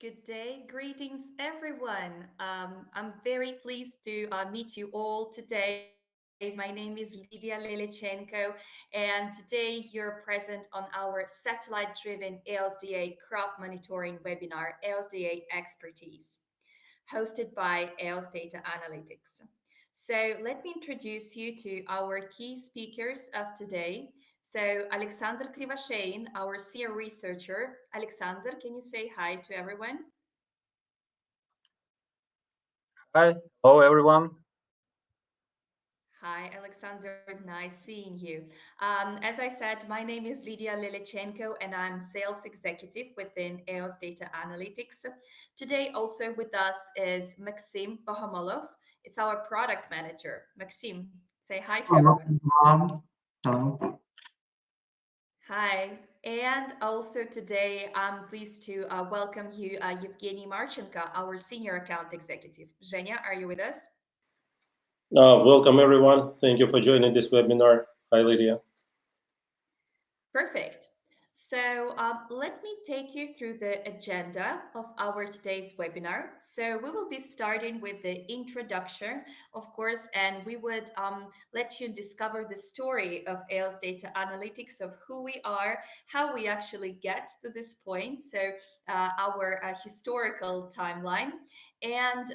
Good day, greetings everyone. I'm very pleased to meet you all today. My name is Lydia Lelechenko, and today you're present on our satellite driven EOSDA Crop Monitoring webinar, EOSDA Expertise, hosted by EOS Data Analytics. So, let me introduce you to our key speakers of today. So, Alexander Krivashein, our senior researcher. Alexander, can you say hi to everyone? Hi, hello everyone. Hi, Alexander. Nice seeing you. As I said, my name is Lydia Lelechenko, and I'm sales executive within EOS Data Analytics. Today, also with us is Maxim Bohomolov. It's our product manager. Maxim, say hi to Hello, everyone. everyone. Hello. Hi. And also today, I'm pleased to welcome you, Evgeny Marchenko, our senior account executive. Zhenya, are you with us? Welcome, everyone. Thank you for joining this webinar. Hi, Lydia. Perfect. So let me take you through the agenda of our today's webinar. So we will be starting with the introduction, of course, and we would let you discover the story of ALS Data Analytics, of who we are, how we actually get to this point, so our historical timeline. And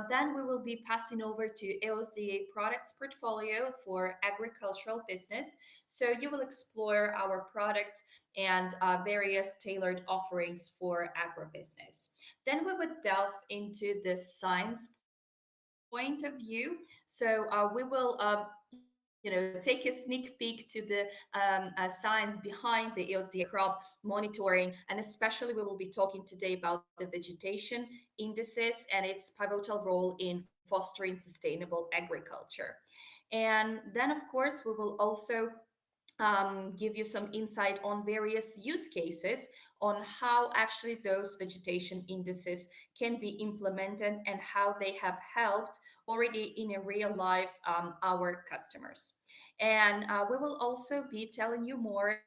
then we will be passing over to AOSDA products portfolio for agricultural business. So you will explore our products and various tailored offerings for agribusiness. Then we would delve into the science point of view. So we will take a sneak peek to the science behind the EOSDA crop monitoring, and especially we will be talking today about the vegetation indices and its pivotal role in fostering sustainable agriculture. And then, of course, we will also give you some insight on various use cases on how actually those vegetation indices can be implemented and how they have helped already in a real life our customers. And we will also be telling you more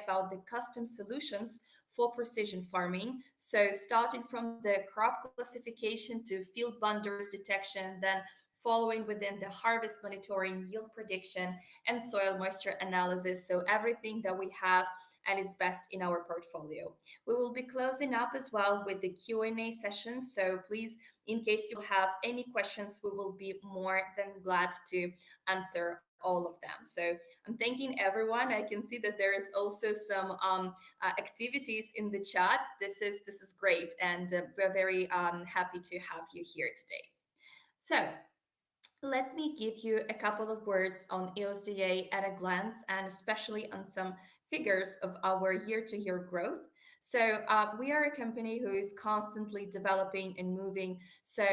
about the custom solutions for precision farming. So, starting from the crop classification to field boundaries detection, then following within the harvest monitoring, yield prediction, and soil moisture analysis. So everything that we have and is best in our portfolio. We will be closing up as well with the Q&A session. So please, in case you have any questions, we will be more than glad to answer all of them. So I'm thanking everyone. I can see that there is also some activities in the chat. This is great, and we're very happy to have you here today. So let me give you a couple of words on EOSDA at a glance, and especially on some figures of our year-to-year growth. So we are a company who is constantly developing and moving. So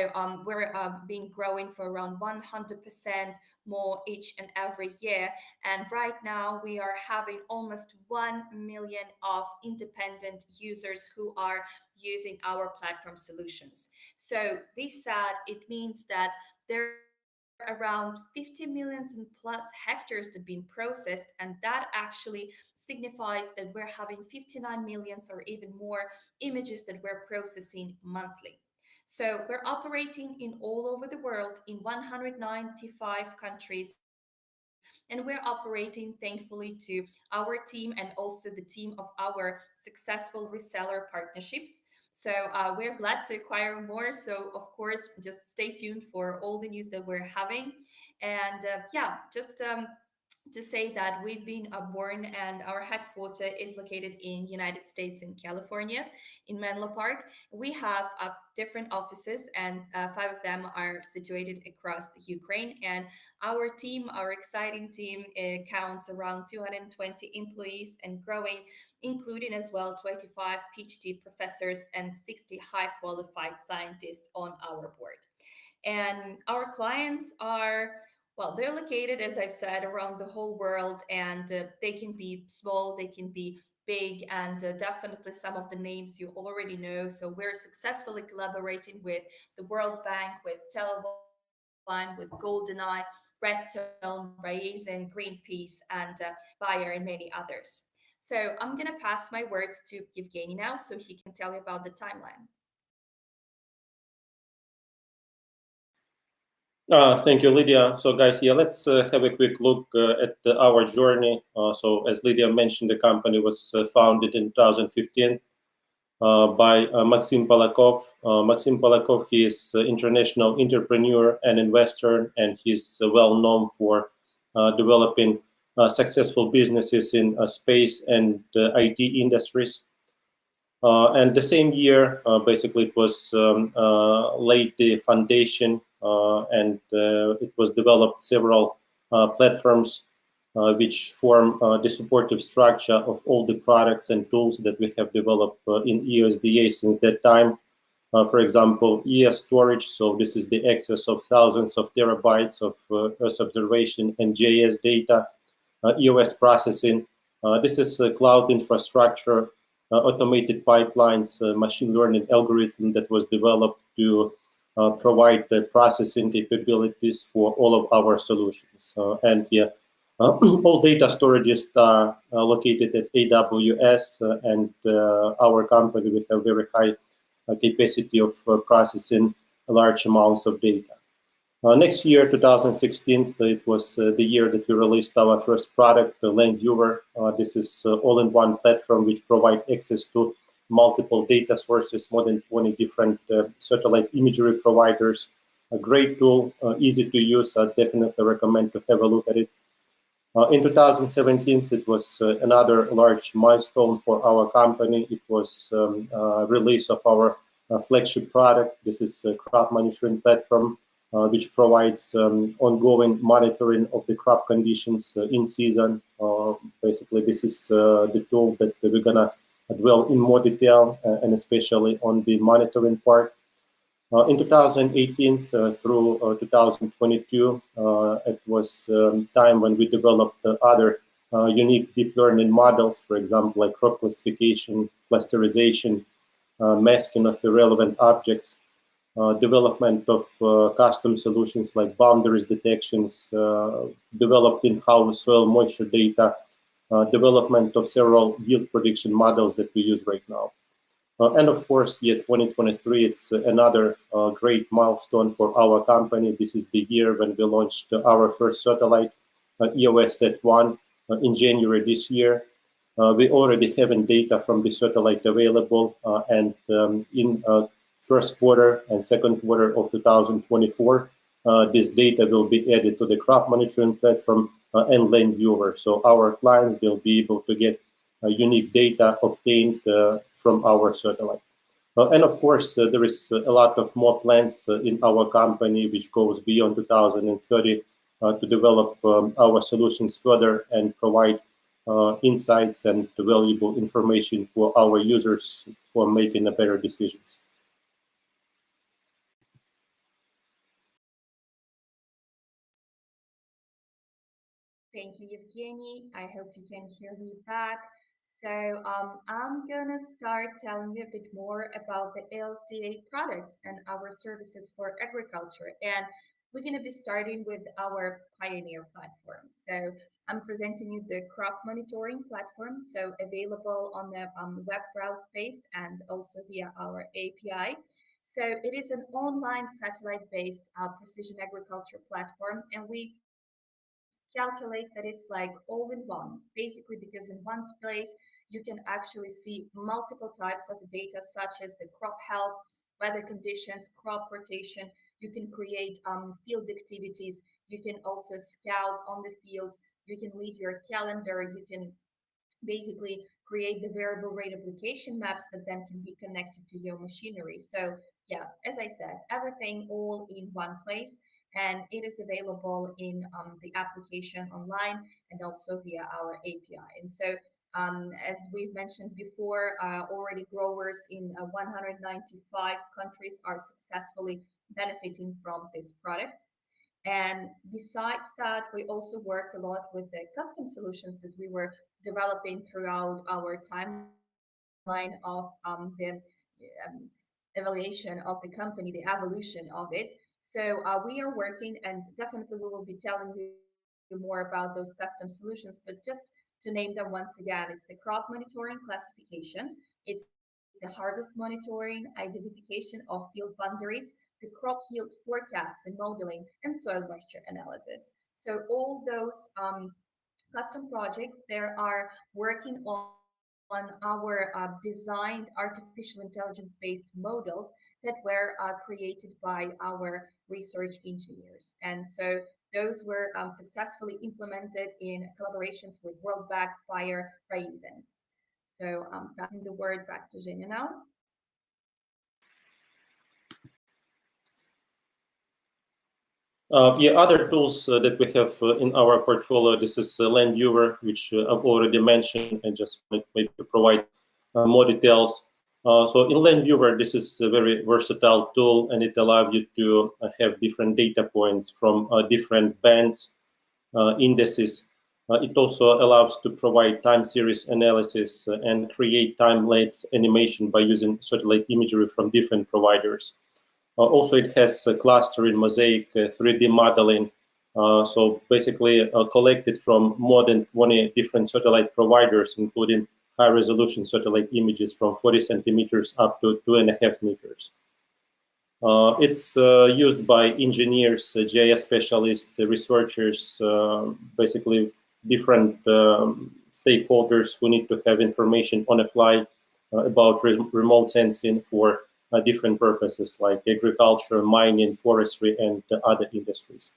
we're been growing for around 100% more each and every year. And right now we are having almost 1 million of independent users who are using our platform solutions. So this said, it means that there are around 50 millions and plus hectares that have been processed, and that actually signifies that we're having 59 millions or even more images that we're processing monthly. So we're operating in all over the world in 195 countries, and we're operating thankfully to our team and also the team of our successful reseller partnerships. So we're glad to acquire more. So of course, just stay tuned for all the news that we're having. And yeah, just to say that we've been born and our headquarter is located in United States in California, in Menlo Park. We have different offices, and five of them are situated across the Ukraine. And our team, our exciting team, counts around 220 employees and growing, including as well 25 PhD professors and 60 high qualified scientists on our board. And our clients are, well, they're located, as I've said, around the whole world, and they can be small, they can be big, and definitely some of the names you already know. So we're successfully collaborating with the World Bank, with Telewan, with GoldenEye, Red Tone, Raisin, Greenpeace, and Bayer, and many others. So I'm going to pass my words to Evgeny now so he can tell you about the timeline. Thank you, Lydia. So, guys, let's have a quick look at our journey. So, as Lydia mentioned, the company was founded in 2015 by Maxim Polakov. Maxim Polakov, he is an international entrepreneur and investor, and he's well known for developing successful businesses in space and IT industries. And the same year, basically, it was laid the foundation, and it was developed several platforms which form the supportive structure of all the products and tools that we have developed in EOSDA since that time. For example, ES storage, so this is the access of thousands of terabytes of Earth observation and JS data. EOS processing, this is cloud infrastructure, automated pipelines, machine learning algorithm that was developed to provide the processing capabilities for all of our solutions. All data storages are located at AWS, and our company will have very high capacity of processing large amounts of data. Next year, 2016, it was the year that we released our first product, the Land Viewer. This is all-in-one platform which provides access to multiple data sources, more than 20 different satellite imagery providers. A great tool, easy to use. I definitely recommend to have a look at it. In 2017, it was another large milestone for our company. It was release of our flagship product. This is a crop monitoring platform, which provides ongoing monitoring of the crop conditions in season. Basically, this is the tool that we're gonna dwell in more detail, and especially on the monitoring part. In 2018 through 2022, it was time when we developed other unique deep learning models, for example, like crop classification, clusterization, masking of irrelevant objects, development of custom solutions like boundaries detections, developed in-house soil moisture data, development of several yield prediction models that we use right now. And of course, 2023, it's another great milestone for our company. This is the year when we launched our first satellite, EOSDA in January this year. We already have data from the satellite available, and in first quarter and second quarter of 2024, this data will be added to the crop monitoring platform and Land Viewer. So our clients, they'll be able to get unique data obtained from our satellite. And of course, there is a lot of more plans in our company, which goes beyond 2030 to develop our solutions further and provide insights and valuable information for our users for making better decisions. Thank you, Evgeny. I hope you can hear me back. So I'm gonna start telling you a bit more about the EOSDA products and our services for agriculture. And we're gonna be starting with our Pioneer platform. So I'm presenting you the crop monitoring platform, so available on the web browser-based and also via our API. So it is an online satellite-based precision agriculture platform, and we calculate that it's like all in one, basically, because in one place you can actually see multiple types of data, such as the crop health, weather conditions, crop rotation. You can create field activities. You can also scout on the fields. You can lead your calendar. You can basically create the variable rate application maps that then can be connected to your machinery. So yeah, as I said, everything all in one place, and it is available in the application online and also via our API. And so as we've mentioned before, already growers in 195 countries are successfully benefiting from this product. And besides that, we also work a lot with the custom solutions that we were developing throughout our timeline of the evaluation of the company, the evolution of it. So we are working, and definitely we will be telling you more about those custom solutions, but just to name them once again, it's the crop monitoring classification, it's the harvest monitoring, identification of field boundaries, the crop yield forecast and modeling, and soil moisture analysis. So all those custom projects there are working on our designed artificial intelligence-based models that were created by our research engineers. And so those were successfully implemented in collaborations with World Bank, Bayer, Raizen. So passing the word back to Zhenya now. Other tools that we have in our portfolio, this is Land Viewer, which I've already mentioned, and just maybe to provide more details. So in Land Viewer, this is a very versatile tool, and it allows you to have different data points from different bands, indices. It also allows to provide time series analysis and create time-lapse animation by using satellite imagery from different providers. Also, it has clustering, mosaic, 3D modeling. So basically collected from more than 20 different satellite providers, including high-resolution satellite images from 40 centimeters up to 2.5 meters. It's used by engineers, GIS specialists, researchers, basically different stakeholders who need to have information on the fly about remote sensing for different purposes like agriculture, mining, forestry, and other industries.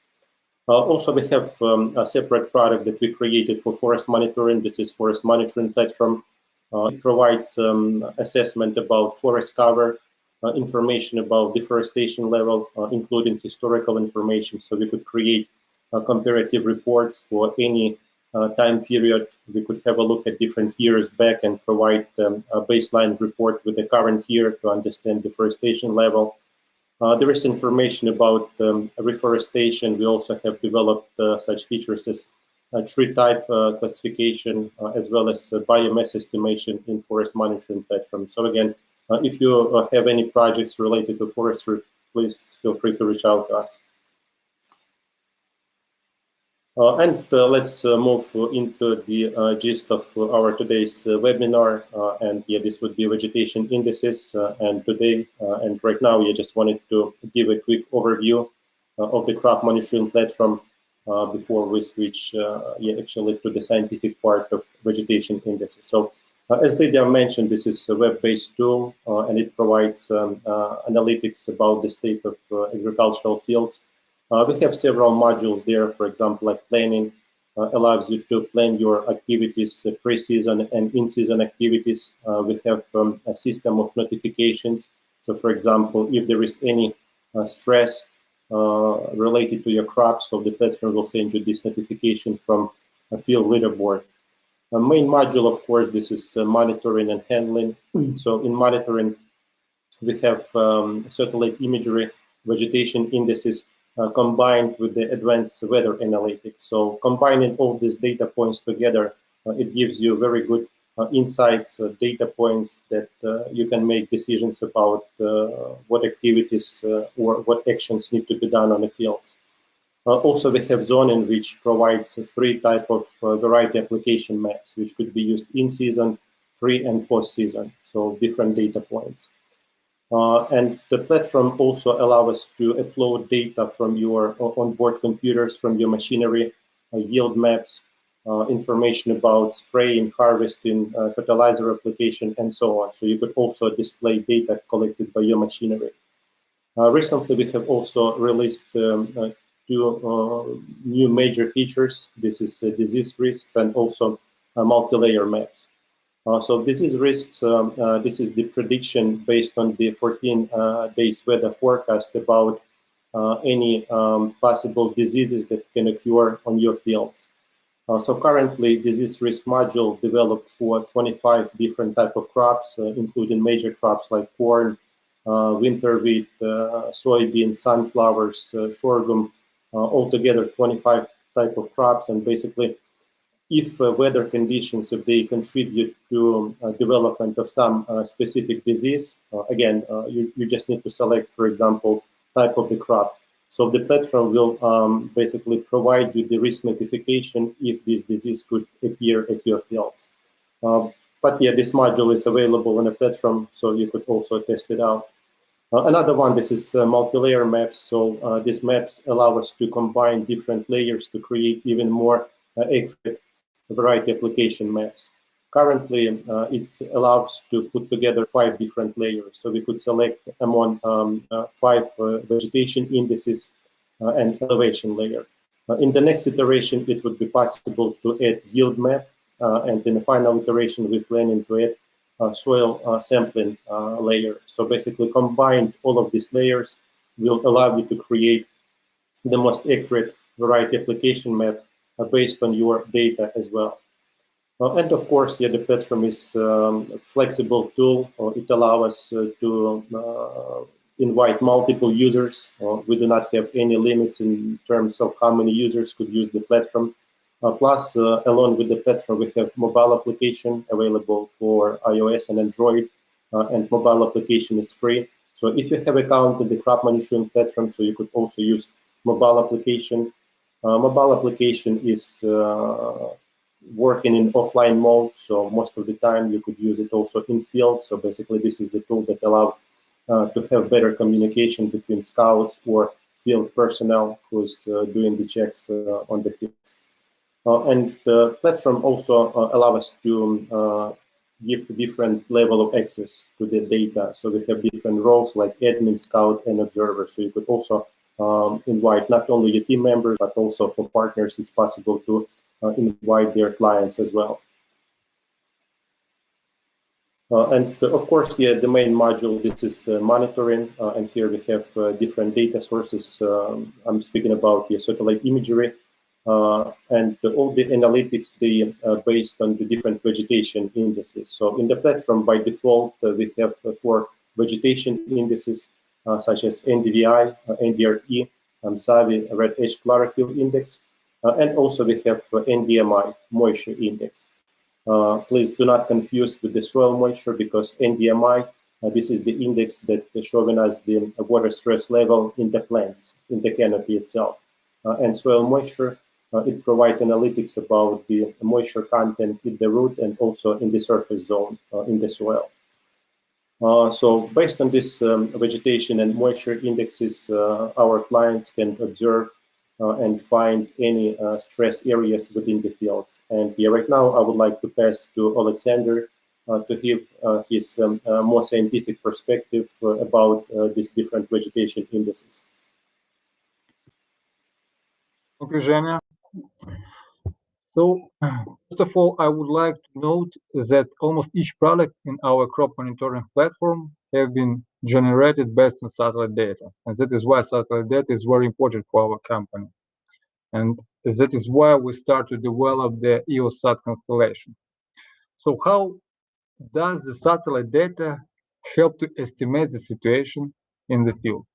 Also, we have a separate product that we created for forest monitoring. This is forest monitoring platform. It provides assessment about forest cover, information about deforestation level, including historical information. So we could create comparative reports for any time period. We could have a look at different years back and provide a baseline report with the current year to understand deforestation level. There is information about reforestation. We also have developed such features as tree type classification, as well as biomass estimation in forest monitoring platform. So again, if you have any projects related to forestry, please feel free to reach out to us. Let's move into the gist of our today's webinar. And yeah, this would be vegetation indices. And today and right now, we just wanted to give a quick overview of the crop monitoring platform before we switch actually to the scientific part of vegetation indices. So as Lydia mentioned, this is a web-based tool, and it provides analytics about the state of agricultural fields. We have several modules there, for example, like planning, allows you to plan your activities, pre-season and in-season activities. We have a system of notifications. So for example, if there is any stress related to your crops, so the platform will send you this notification from a field leaderboard. A main module, of course, this is monitoring and handling. So in monitoring, we have satellite imagery, vegetation indices, combined with the advanced weather analytics. So combining all these data points together, it gives you very good insights, data points that you can make decisions about what activities or what actions need to be done on the fields. Also, we have zoning, which provides 3 types of variety application maps, which could be used in season, pre and post season. So different data points. And the platform also allows us to upload data from your onboard computers, from your machinery, yield maps, information about spraying, harvesting, fertilizer application, and so on. So you could also display data collected by your machinery. Recently, we have also released 2 new major features. This is disease risks and also multi-layer maps. So disease risks, this is the prediction based on the 14 days weather forecast about any possible diseases that can occur on your fields. So currently, disease risk module developed for 25 different type of crops, including major crops like corn, winter wheat, soybeans, sunflowers, sorghum, altogether 25 type of crops. And basically, if weather conditions, if they contribute to development of some specific disease, again, you just need to select, for example, type of the crop. So the platform will basically provide you the risk notification if this disease could appear at your fields. But yeah, this module is available on the platform, so you could also test it out. Another one, this is multi-layer maps. So these maps allow us to combine different layers to create even more accurate variety application maps. Currently, it's allows to put together 5 different layers. So we could select among 5 vegetation indices and elevation layer. In the next iteration, it would be possible to add yield map. And in the final iteration, we're planning to add soil sampling layer. So basically combined all of these layers will allow you to create the most accurate variety application map based on your data as well. And of course, yeah, the platform is a flexible tool. It allows us to invite multiple users. We do not have any limits in terms of how many users could use the platform. Plus, along with the platform, we have mobile application available for iOS and Android, and mobile application is free. So if you have account in the crop monitoring platform, so you could also use mobile application. Mobile application is working in offline mode, so most of the time you could use it also in field. So basically, this is the tool that allows to have better communication between scouts or field personnel who's doing the checks on the fields. And the platform also allows us to give different level of access to the data. So we have different roles like admin, scout, and observer. So you could also invite not only your team members, but also for partners, it's possible to invite their clients as well. And of course, yeah, the main module, this is monitoring. And here we have different data sources. I'm speaking about satellite imagery. And all the analytics, they are based on the different vegetation indices. So in the platform, by default, we have 4 vegetation indices, such as NDVI, NDRE, SAVI, Red Edge Chlorophyll Index, and also we have NDMI, Moisture Index. Please do not confuse with the soil moisture, because NDMI, this is the index that shows us the water stress level in the plants, in the canopy itself. And soil moisture, it provides analytics about the moisture content in the root and also in the surface zone in the soil. So based on this vegetation and moisture indexes, our clients can observe and find any stress areas within the fields. And yeah, right now I would like to pass to Alexander to give his more scientific perspective about these different vegetation indices. Thank you, Zhenya. So, first of all, I would like to note that almost each product in our crop monitoring platform have been generated based on satellite data. And that is why satellite data is very important for our company. And that is why we start to develop the EOSAT constellation. So how does the satellite data help to estimate the situation in the field?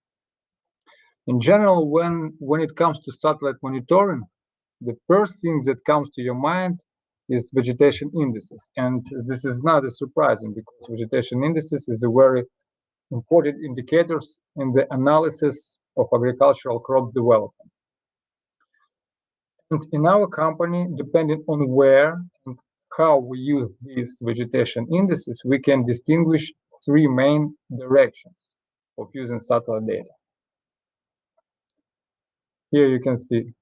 In general, when it comes to satellite monitoring, the first thing that comes to your mind is vegetation indices. And this is not surprising, because vegetation indices is a very important indicators in the analysis of agricultural crop development. And in our company, depending on where and how we use these vegetation indices, we can distinguish 3 main directions of using satellite data. Here you can see.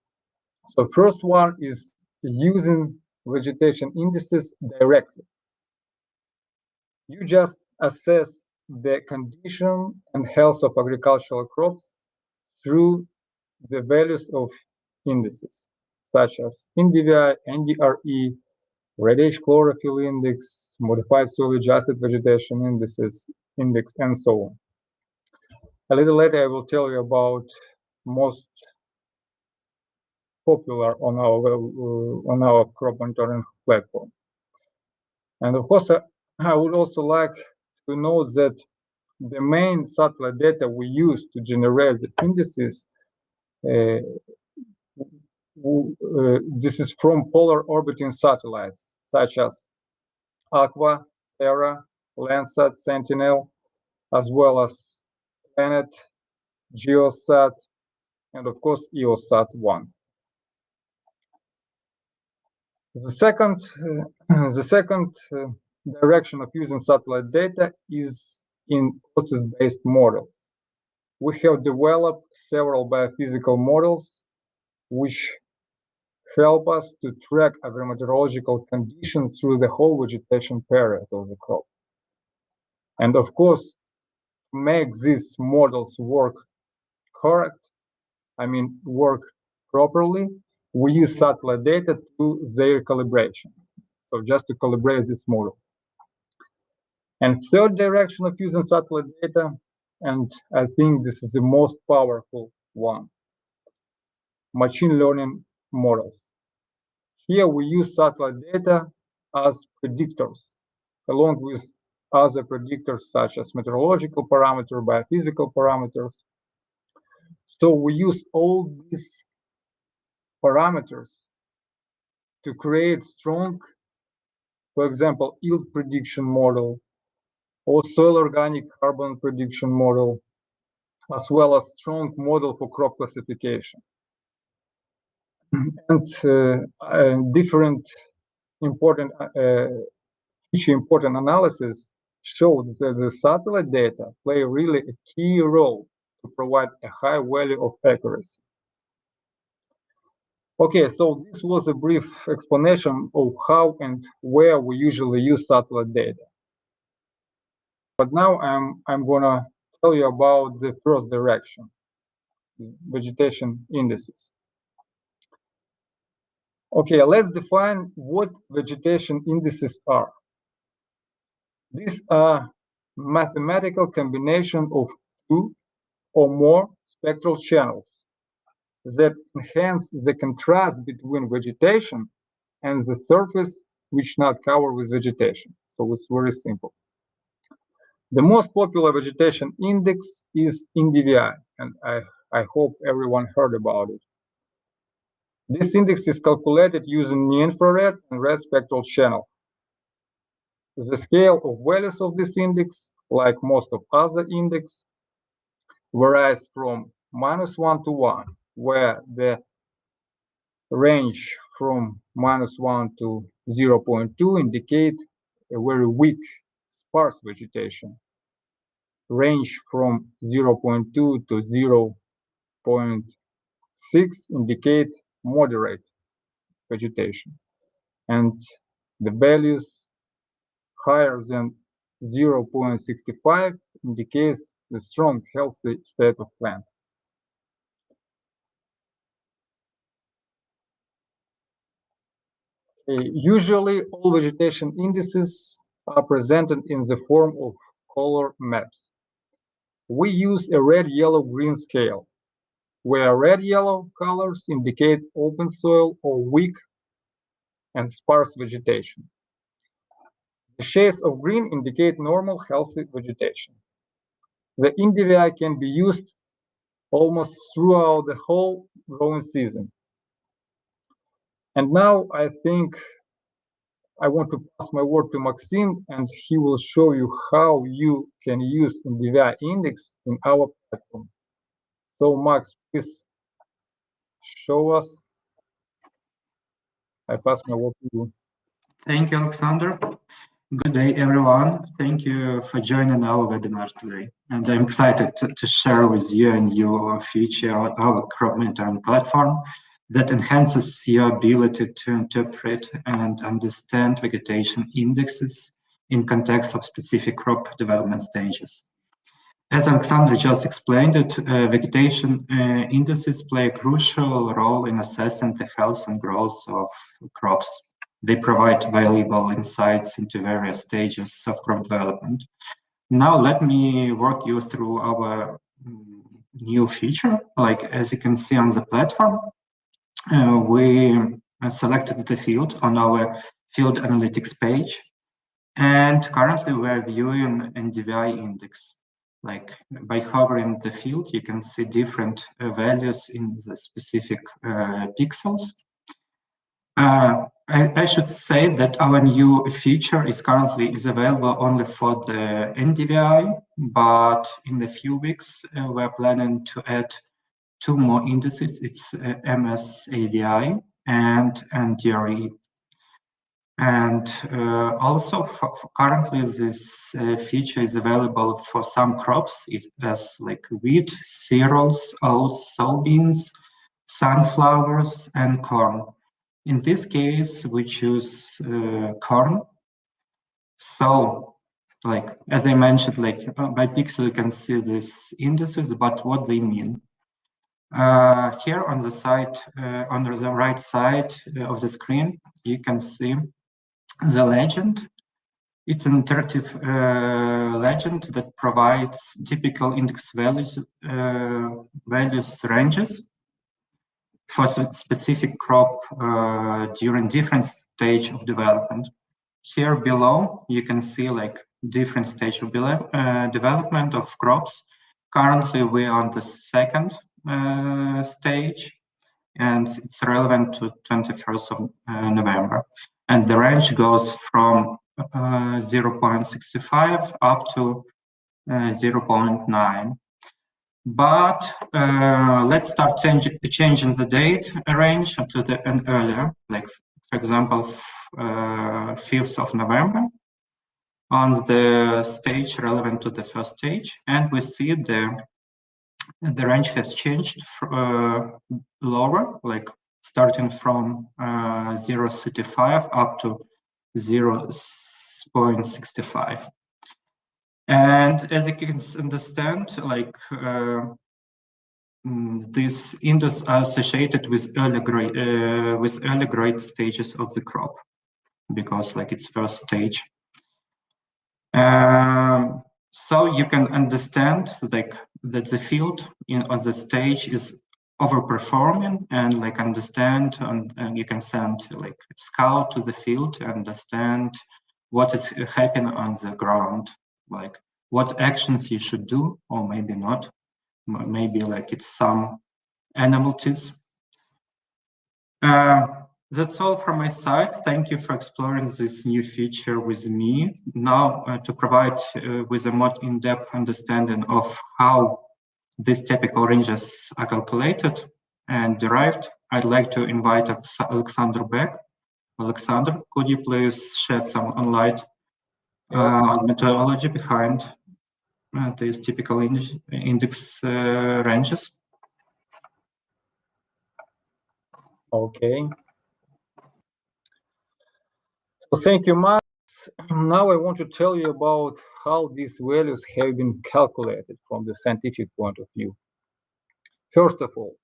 So first one is using vegetation indices directly. You just assess the condition and health of agricultural crops through the values of indices, such as NDVI, NDRE, Red Edge Chlorophyll Index, Modified Soil Adjusted Vegetation Index, and so on. A little later, I will tell you about most popular on our crop monitoring platform. And of course, I would also like to note that the main satellite data we use to generate the indices, this is from polar orbiting satellites such as Aqua, Terra, Landsat, Sentinel, as well as Planet, GeoSat, and of course EOSat-1. The second direction of using satellite data is in process-based models. we have developed several biophysical models which help us to track agrometeorological conditions through the whole vegetation period of the crop. And of course, to make these models work work properly, we use satellite data to their calibration. So just to calibrate this model. And third direction of using satellite data, and I think this is the most powerful one, machine learning models. Here we use satellite data as predictors, along with other predictors such as meteorological parameters, biophysical parameters. So we use all these parameters to create strong, for example, yield prediction model or soil organic carbon prediction model, as well as strong model for crop classification. And different important analysis shows that the satellite data play really a key role to provide a high value of accuracy. Okay, so this was a brief explanation of how and where we usually use satellite data. But now I'm gonna tell you about the first direction, vegetation indices. Okay, let's define what vegetation indices are. These are mathematical combination of two or more spectral channels that enhance the contrast between vegetation and the surface which not covered with vegetation. So it's very simple. The most popular vegetation index is NDVI, and I hope everyone heard about it. This index is calculated using near-infrared and red spectral channel. The scale of values of this index, like most of other indexes, varies from -1 to 1, where the range from -1 to 0.2 indicate a very weak, sparse vegetation. Range from 0.2 to 0.6 indicate moderate vegetation. And the values higher than 0.65 indicates the strong, healthy state of plant. Usually, all vegetation indices are presented in the form of color maps. We use a red, yellow, green scale, where red, yellow colors indicate open soil or weak and sparse vegetation. The shades of green indicate normal, healthy vegetation. The NDVI can be used almost throughout the whole growing season. And now I think I want to pass my word to Maxim, and he will show you how you can use NDVI index in our platform. So Max, please show us. I pass my word to you. Thank you, Alexander. Good day, everyone. Thank you for joining our webinar today. And I'm excited to share with you and your future our crop monitoring platform that enhances your ability to interpret and understand vegetation indexes in context of specific crop development stages. As Alexander just explained it, vegetation indices play a crucial role in assessing the health and growth of crops. They provide valuable insights into various stages of crop development. Now let me walk you through our new feature. Like as you can see on the platform, we selected the field on our field analytics page, and currently we're viewing NDVI index. Like by hovering the field, you can see different values in the specific pixels. I should say that our new feature is currently available only for the NDVI, but in a few weeks we're planning to add two more indices. It's MSAVI and NDRE. And also, currently, this feature is available for some crops, as like wheat, cereals, oats, soybeans, sunflowers, and corn. In this case, we choose corn. So, like as I mentioned, like by pixel you can see these indices, but what they mean. Here on the side, on the right side of the screen, you can see the legend. It's an interactive legend that provides typical index values ranges for specific crop during different stage of development. Here below, you can see like different stage of development of crops. Currently, we're on the second stage, and it's relevant to 21st of November. And the range goes from 0.65 up to 0.9. But let's start changing the date range to an earlier, like for example, 5th of November on the stage relevant to the first stage, and we see the range has changed lower, like starting from 0.35 up to 0.65. And as you can understand, like these indices are associated with early grade stages of the crop, because like it's first stage. So you can understand like that the field on the stage is overperforming, and like understand, and you can send like scout to the field to understand what is happening on the ground, like what actions you should do, or maybe not. Maybe like it's some anomalies. That's all from my side. Thank you for exploring this new feature with me. Now, to provide with a more in-depth understanding of how these typical ranges are calculated and derived, I'd like to invite Alexander back. Alexander, could you please shed some light on methodology behind these typical index ranges? Okay. So thank you, Max. Now I want to tell you about how these values have been calculated from the scientific point of view. First of all,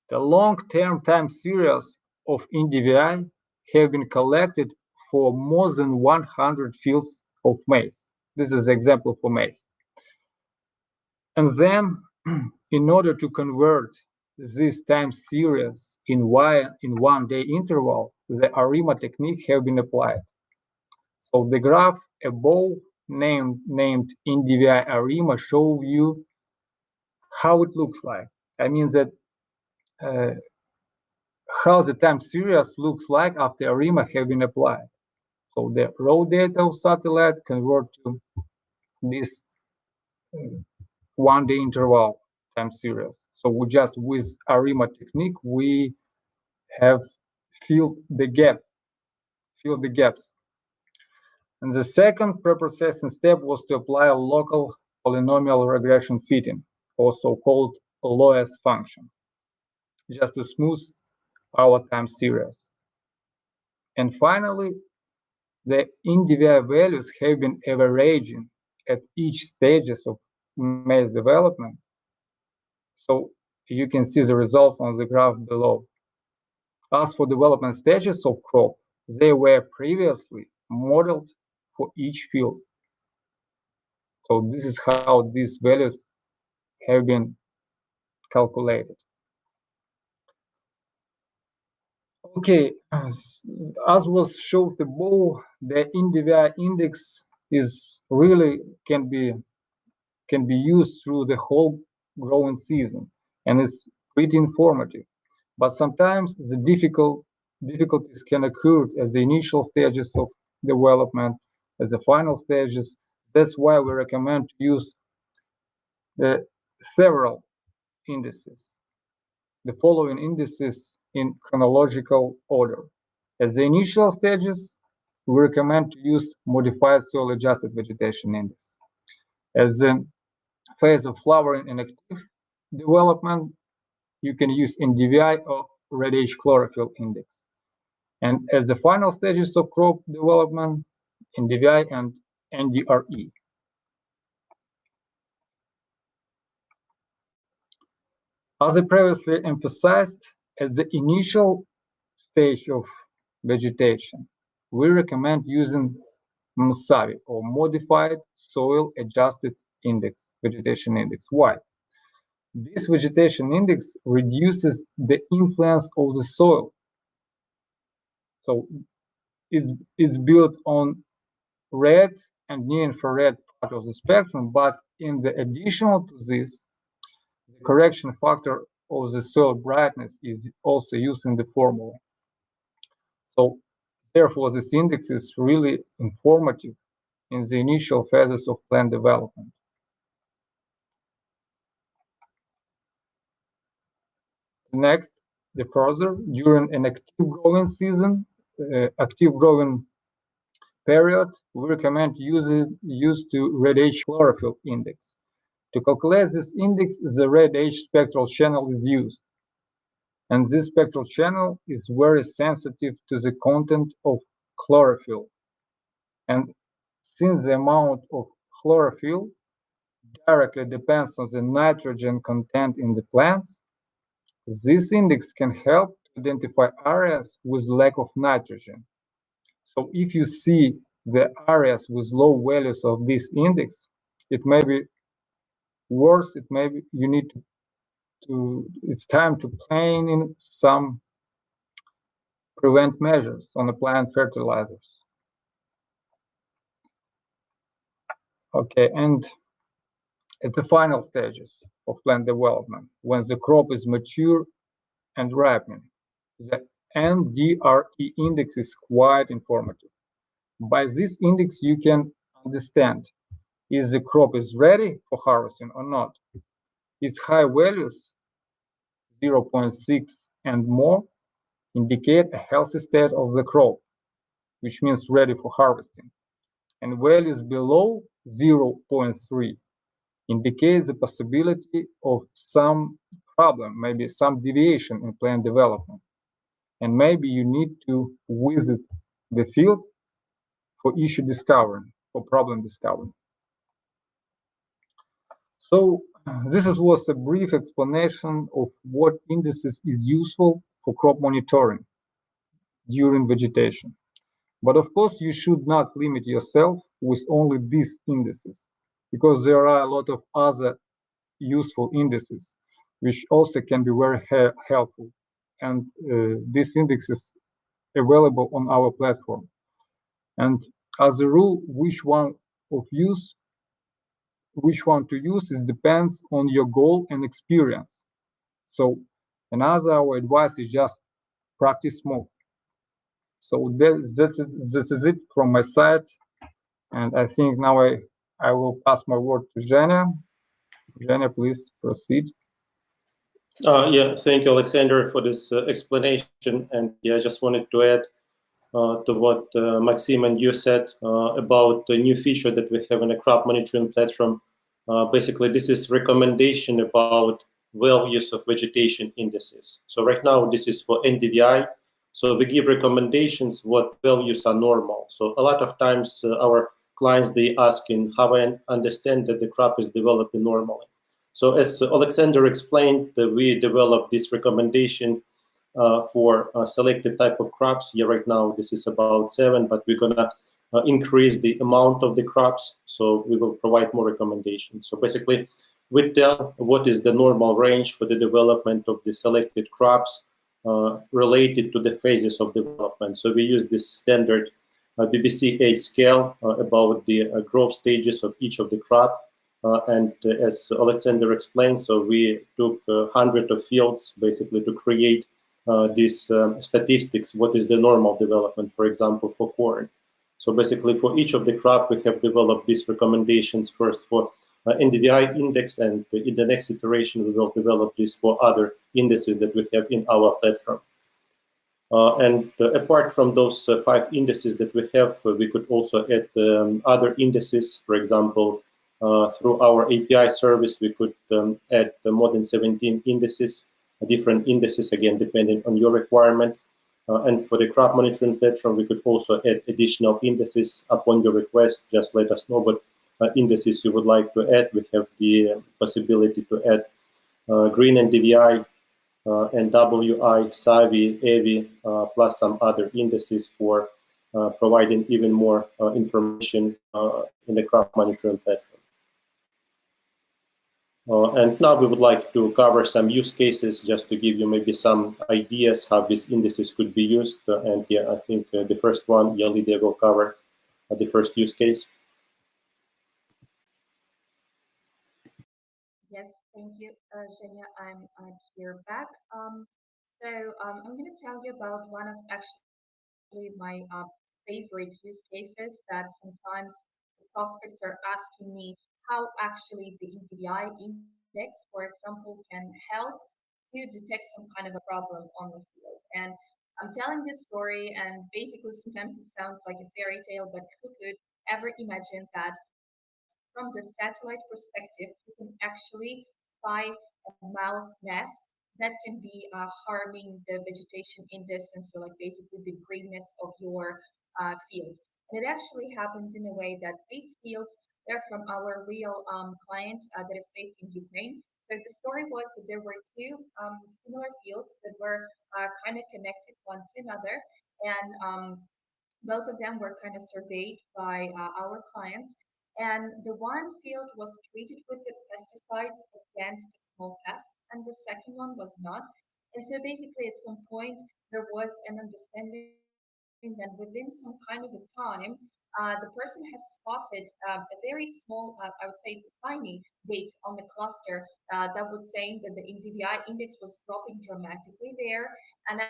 the long-term time series of indivi have been collected for more than 100 fields of maize. This is an example for maize. And then, in order to convert this time series in one-day interval, the ARIMA technique have been applied. So the graph above named indivi ARIMA show you how it looks like. I mean that how the time series looks like after ARIMA have been applied. So the raw data of satellite convert to this one-day interval time series. So we just with ARIMA technique we have filled the gaps. And the second pre-processing step was to apply a local polynomial regression fitting, also called LOS function, just to smooth our time series. And finally, the individual values have been averaging at each stages of maize development. So you can see the results on the graph below. As for development stages of crop, they were previously modeled for each field. So this is how these values have been calculated. Okay, as was shown above, the individual index is really can be used through the whole growing season, and it's pretty informative. But sometimes the difficulties can occur at the initial stages of development, at the final stages. That's why we recommend to use the several indices, the following indices in chronological order. At the initial stages, we recommend to use modified soil adjusted vegetation index. As the phase of flowering and active development, you can use NDVI or red-age chlorophyll index. And at the final stages of crop development, NDVI and NDRE. As I previously emphasized, at the initial stage of vegetation, we recommend using MSAVI or Modified Soil Adjusted Index, Vegetation Index. Why? This vegetation index reduces the influence of the soil. So it's built on red and near-infrared part of the spectrum, but in the additional to this, the correction factor of the soil brightness is also used in the formula. So therefore, this index is really informative in the initial phases of plant development. Next, the further, during an active growing season, active growing period, we recommend use to red-age chlorophyll index. To calculate this index, the red-age spectral channel is used. And this spectral channel is very sensitive to the content of chlorophyll. And since the amount of chlorophyll directly depends on the nitrogen content in the plants, this index can help to identify areas with lack of nitrogen. So if you see the areas with low values of this index, it may be worse, it may be you need to it's time to plan in some prevent measures on the plant fertilizers. Okay, and at the final stages of plant development, when the crop is mature and ripening, the NDRE index is quite informative. By this index, you can understand if the crop is ready for harvesting or not. Its high values, 0.6 and more, indicate a healthy state of the crop, which means ready for harvesting. And values below 0.3 indicate the possibility of some problem, maybe some deviation in plant development. And maybe you need to visit the field for issue discovery, for problem discovery. So this was a brief explanation of what indices is useful for crop monitoring during vegetation. But of course, you should not limit yourself with only these indices, because there are a lot of other useful indices, which also can be very helpful. And this index is available on our platform. And as a rule, which one to use is depends on your goal and experience. So another our advice is just practice more. So this is it from my side. And I think now I will pass my word to Zhenya. Zhenya, please proceed. Yeah, thank you, Alexander, for this explanation. And yeah, I just wanted to add to what Maxim and you said about the new feature that we have in a crop monitoring platform. Basically, this is recommendation about values of vegetation indices. So right now, this is for NDVI. So we give recommendations what values are normal. So a lot of times our clients, they asking how I understand that the crop is developing normally. So as Alexander explained, we developed this recommendation for a selected type of crops. Yeah, right now this is about 7, but we're gonna increase the amount of the crops. So we will provide more recommendations. So basically, we tell what is the normal range for the development of the selected crops related to the phases of development. So we use this standard BBC 8 scale about the growth stages of each of the crop. And as Alexander explained, so we took hundreds of fields basically to create these statistics, what is the normal development, for example, for corn. So basically for each of the crop, we have developed these recommendations first for NDVI index, and in the next iteration, we will develop this for other indices that we have in our platform. And apart from those 5 indices that we have, we could also add other indices. For example, through our API service, we could add more than 17 indices, different indices, again, depending on your requirement. And for the crop monitoring platform, we could also add additional indices upon your request. Just let us know what indices you would like to add. We have the possibility to add green and DVI, NWI, SAVI, EVI, plus some other indices for providing even more information in the crop monitoring platform. And now we would like to cover some use cases just to give you maybe some ideas how these indices could be used. And here, I think the first one, Lydia will cover the first use case. Yes, thank you, Zhenya. I'm here back. I'm going to tell you about one of actually my favorite use cases that sometimes the prospects are asking me how actually the NDVI index, for example, can help to detect some kind of a problem on the field. And I'm telling this story, and basically sometimes it sounds like a fairy tale, but who could ever imagine that from the satellite perspective, you can actually spy a mouse nest that can be harming the vegetation index, and so like basically the greenness of your field. And it actually happened in a way that these fields, they're from our real client that is based in Ukraine. So the story was that there were 2 similar fields that were kind of connected one to another, and both of them were kind of surveyed by our clients. And the one field was treated with the pesticides against the small pests, and the second one was not. And so basically, at some point, there was an understanding that within some kind of a time, the person has spotted a very small, I would say tiny date on the cluster that would say that the NDVI index was dropping dramatically there. And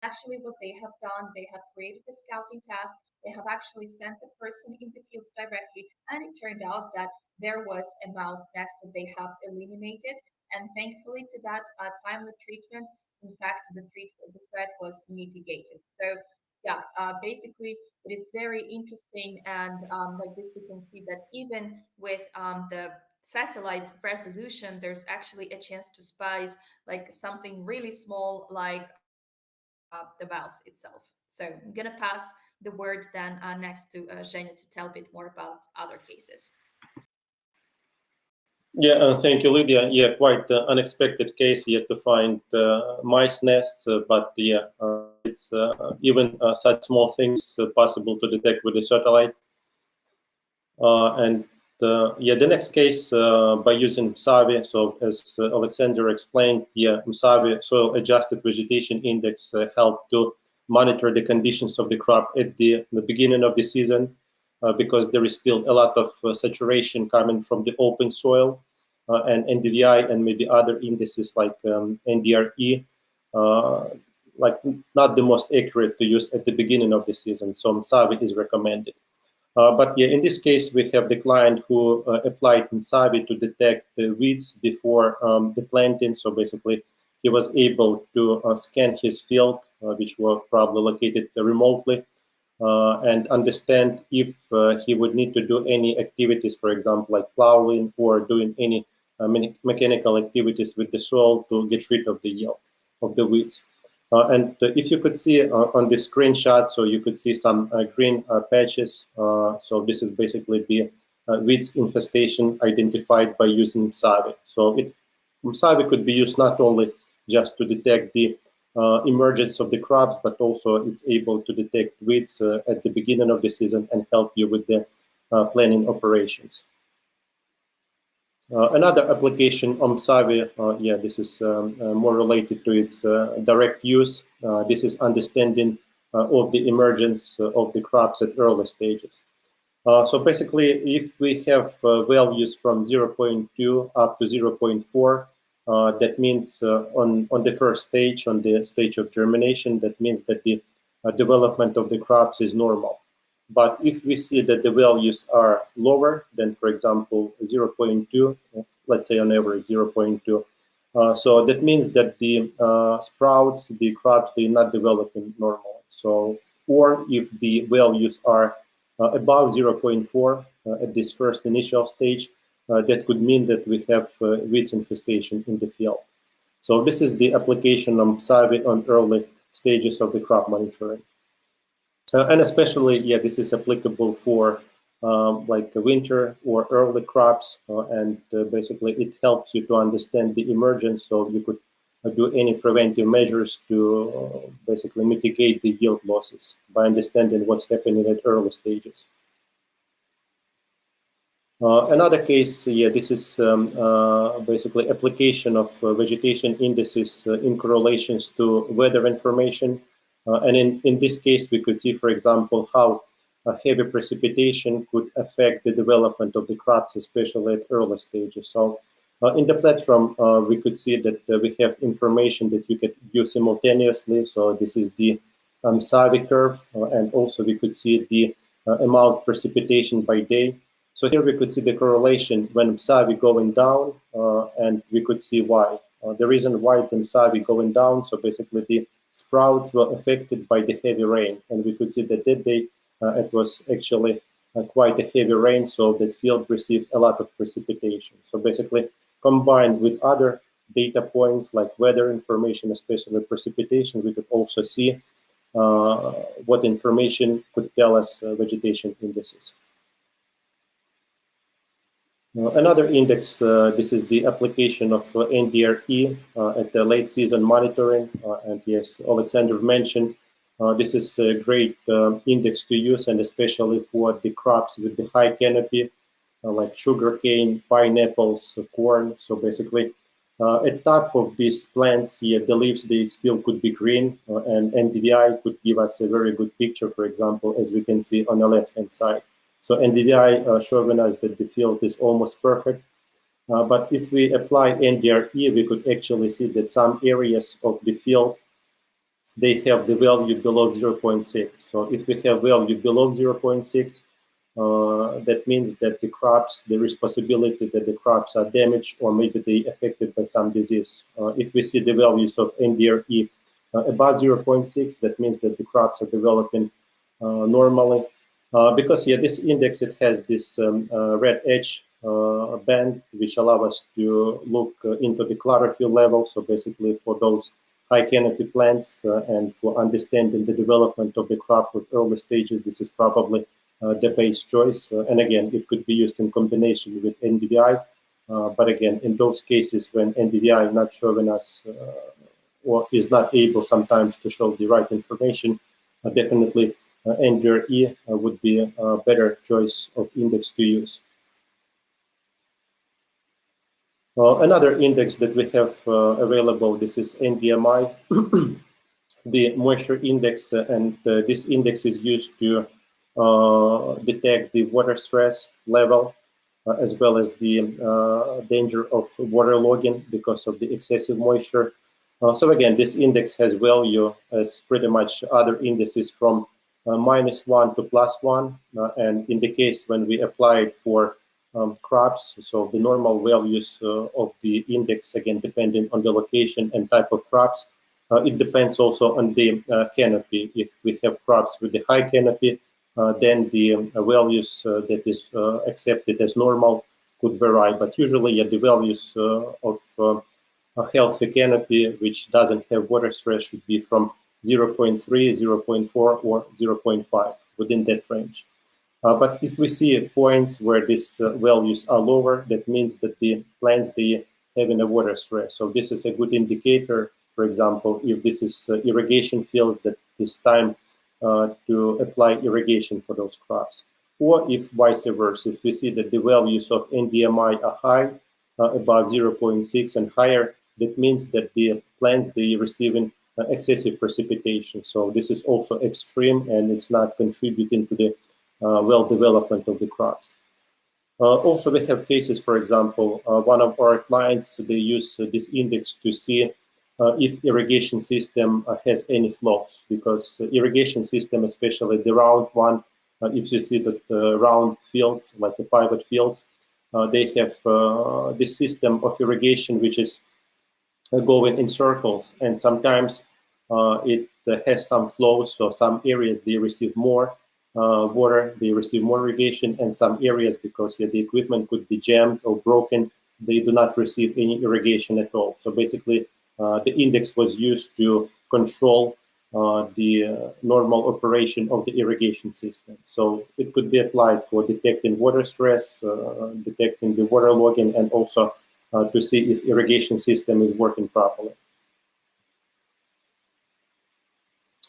actually what they have done, they have created a scouting task, they have actually sent the person in the fields directly, and it turned out that there was a mouse nest that they have eliminated. And thankfully to that timely treatment, in fact, the threat was mitigated. So yeah, basically it is very interesting, and like this we can see that even with the satellite resolution, there's actually a chance to spy like something really small like the mouse itself. So I'm gonna pass the word then next to Zhenya to tell a bit more about other cases. Yeah, thank you, Lydia. Yeah, quite unexpected case yet to find mice nests, but yeah, it's even such small things possible to detect with the satellite. And yeah, the next case by using SAVI. So as Alexander explained, yeah, SAVI, soil adjusted vegetation index, helped to monitor the conditions of the crop at the beginning of the season, because there is still a lot of saturation coming from the open soil, and NDVI and maybe other indices like NDRE, like not the most accurate to use at the beginning of the season. So SAVI is recommended. But yeah, in this case, we have the client who applied SAVI to detect the weeds before the planting. So basically, he was able to scan his field, which were probably located remotely, and understand if he would need to do any activities, for example, like plowing or doing any mechanical activities with the soil to get rid of the yields of the weeds. And if you could see on the screenshot, so you could see some green patches. So this is basically the weeds infestation identified by using SAVI. So SAVI could be used not only just to detect the emergence of the crops, but also it's able to detect weeds at the beginning of the season and help you with the planning operations. Another application on SAVI, yeah, this is more related to its direct use. This is understanding of the emergence of the crops at early stages. So basically, if we have values from 0.2 up to 0.4, that means on the first stage, on the stage of germination, that means that the development of the crops is normal. But if we see that the values are lower than, for example, 0.2, let's say on average 0.2, So that means that the sprouts, the crops, they're not developing normally. So, or if the values are above 0.4 at this first initial stage, that could mean that we have weeds infestation in the field. So this is the application of SAVI on early stages of the crop monitoring. And especially, yeah, this is applicable for like winter or early crops, and basically it helps you to understand the emergence, so you could do any preventive measures to basically mitigate the yield losses by understanding what's happening at early stages. Another case, yeah, this is basically application of vegetation indices in correlations to weather information. And in this case, we could see, for example, how heavy precipitation could affect the development of the crops, especially at early stages. So in the platform, we could see that we have information that you could view simultaneously. So this is the SAVI curve, and also we could see the amount of precipitation by day. So here we could see the correlation when SAVI going down, and we could see why. The reason why the SAVI going down, so basically the sprouts were affected by the heavy rain, and we could see that day it was actually quite a heavy rain, so that field received a lot of precipitation. So basically, combined with other data points like weather information, especially precipitation, we could also see what information could tell us vegetation indices. Another index, this is the application of NDRE at the late season monitoring. And yes, Alexander mentioned, this is a great index to use, and especially for the crops with the high canopy, like sugarcane, pineapples, corn. So basically, at top of these plants, yeah, the leaves, they still could be green, and NDVI could give us a very good picture, for example, as we can see on the left-hand side. So NDVI showing us that the field is almost perfect. But if we apply NDRE, we could actually see that some areas of the field, they have the value below 0.6. So if we have value below 0.6, that means that the crops, there is possibility that the crops are damaged or maybe they affected by some disease. If we see the values of NDRE above 0.6, that means that the crops are developing normally. Because yeah, this index, it has this red edge band, which allow us to look into the chlorophyll level. So basically for those high canopy plants and for understanding the development of the crop with early stages, this is probably the best choice. And again, it could be used in combination with NDVI. But again, in those cases when NDVI is not showing us or is not able sometimes to show the right information, definitely NDRE would be a better choice of index to use. Another index that we have available, this is NDMI, the moisture index, and this index is used to detect the water stress level, as well as the danger of waterlogging because of the excessive moisture. So again, this index has value as pretty much other indices from -1 to +1, and in the case when we apply it for crops, so the normal values of the index, again, depending on the location and type of crops. It depends also on the canopy. If we have crops with the high canopy, then the values that is accepted as normal could vary, but usually the values of a healthy canopy, which doesn't have water stress, should be from 0.3, 0.4, or 0.5, within that range. But if we see points where these values are lower, that means that the plants, they having a water stress. So this is a good indicator. For example, if this is irrigation fields, that it's time to apply irrigation for those crops. Or if vice versa, if we see that the values of NDMI are high, about 0.6 and higher, that means that the plants, they receiving excessive precipitation. So this is also extreme, and it's not contributing to the well development of the crops. Also, we have cases, for example, one of our clients, they use this index to see if irrigation system has any flaws, because irrigation system, especially the round one, if you see that round fields, like the pivot fields, they have this system of irrigation, which is going in circles, and sometimes it has some flows, so some areas they receive more water, they receive more irrigation, and some areas, because the equipment could be jammed or broken, they do not receive any irrigation at all. So basically, the index was used to control the normal operation of the irrigation system. So it could be applied for detecting water stress, detecting the water logging, and also to see if irrigation system is working properly.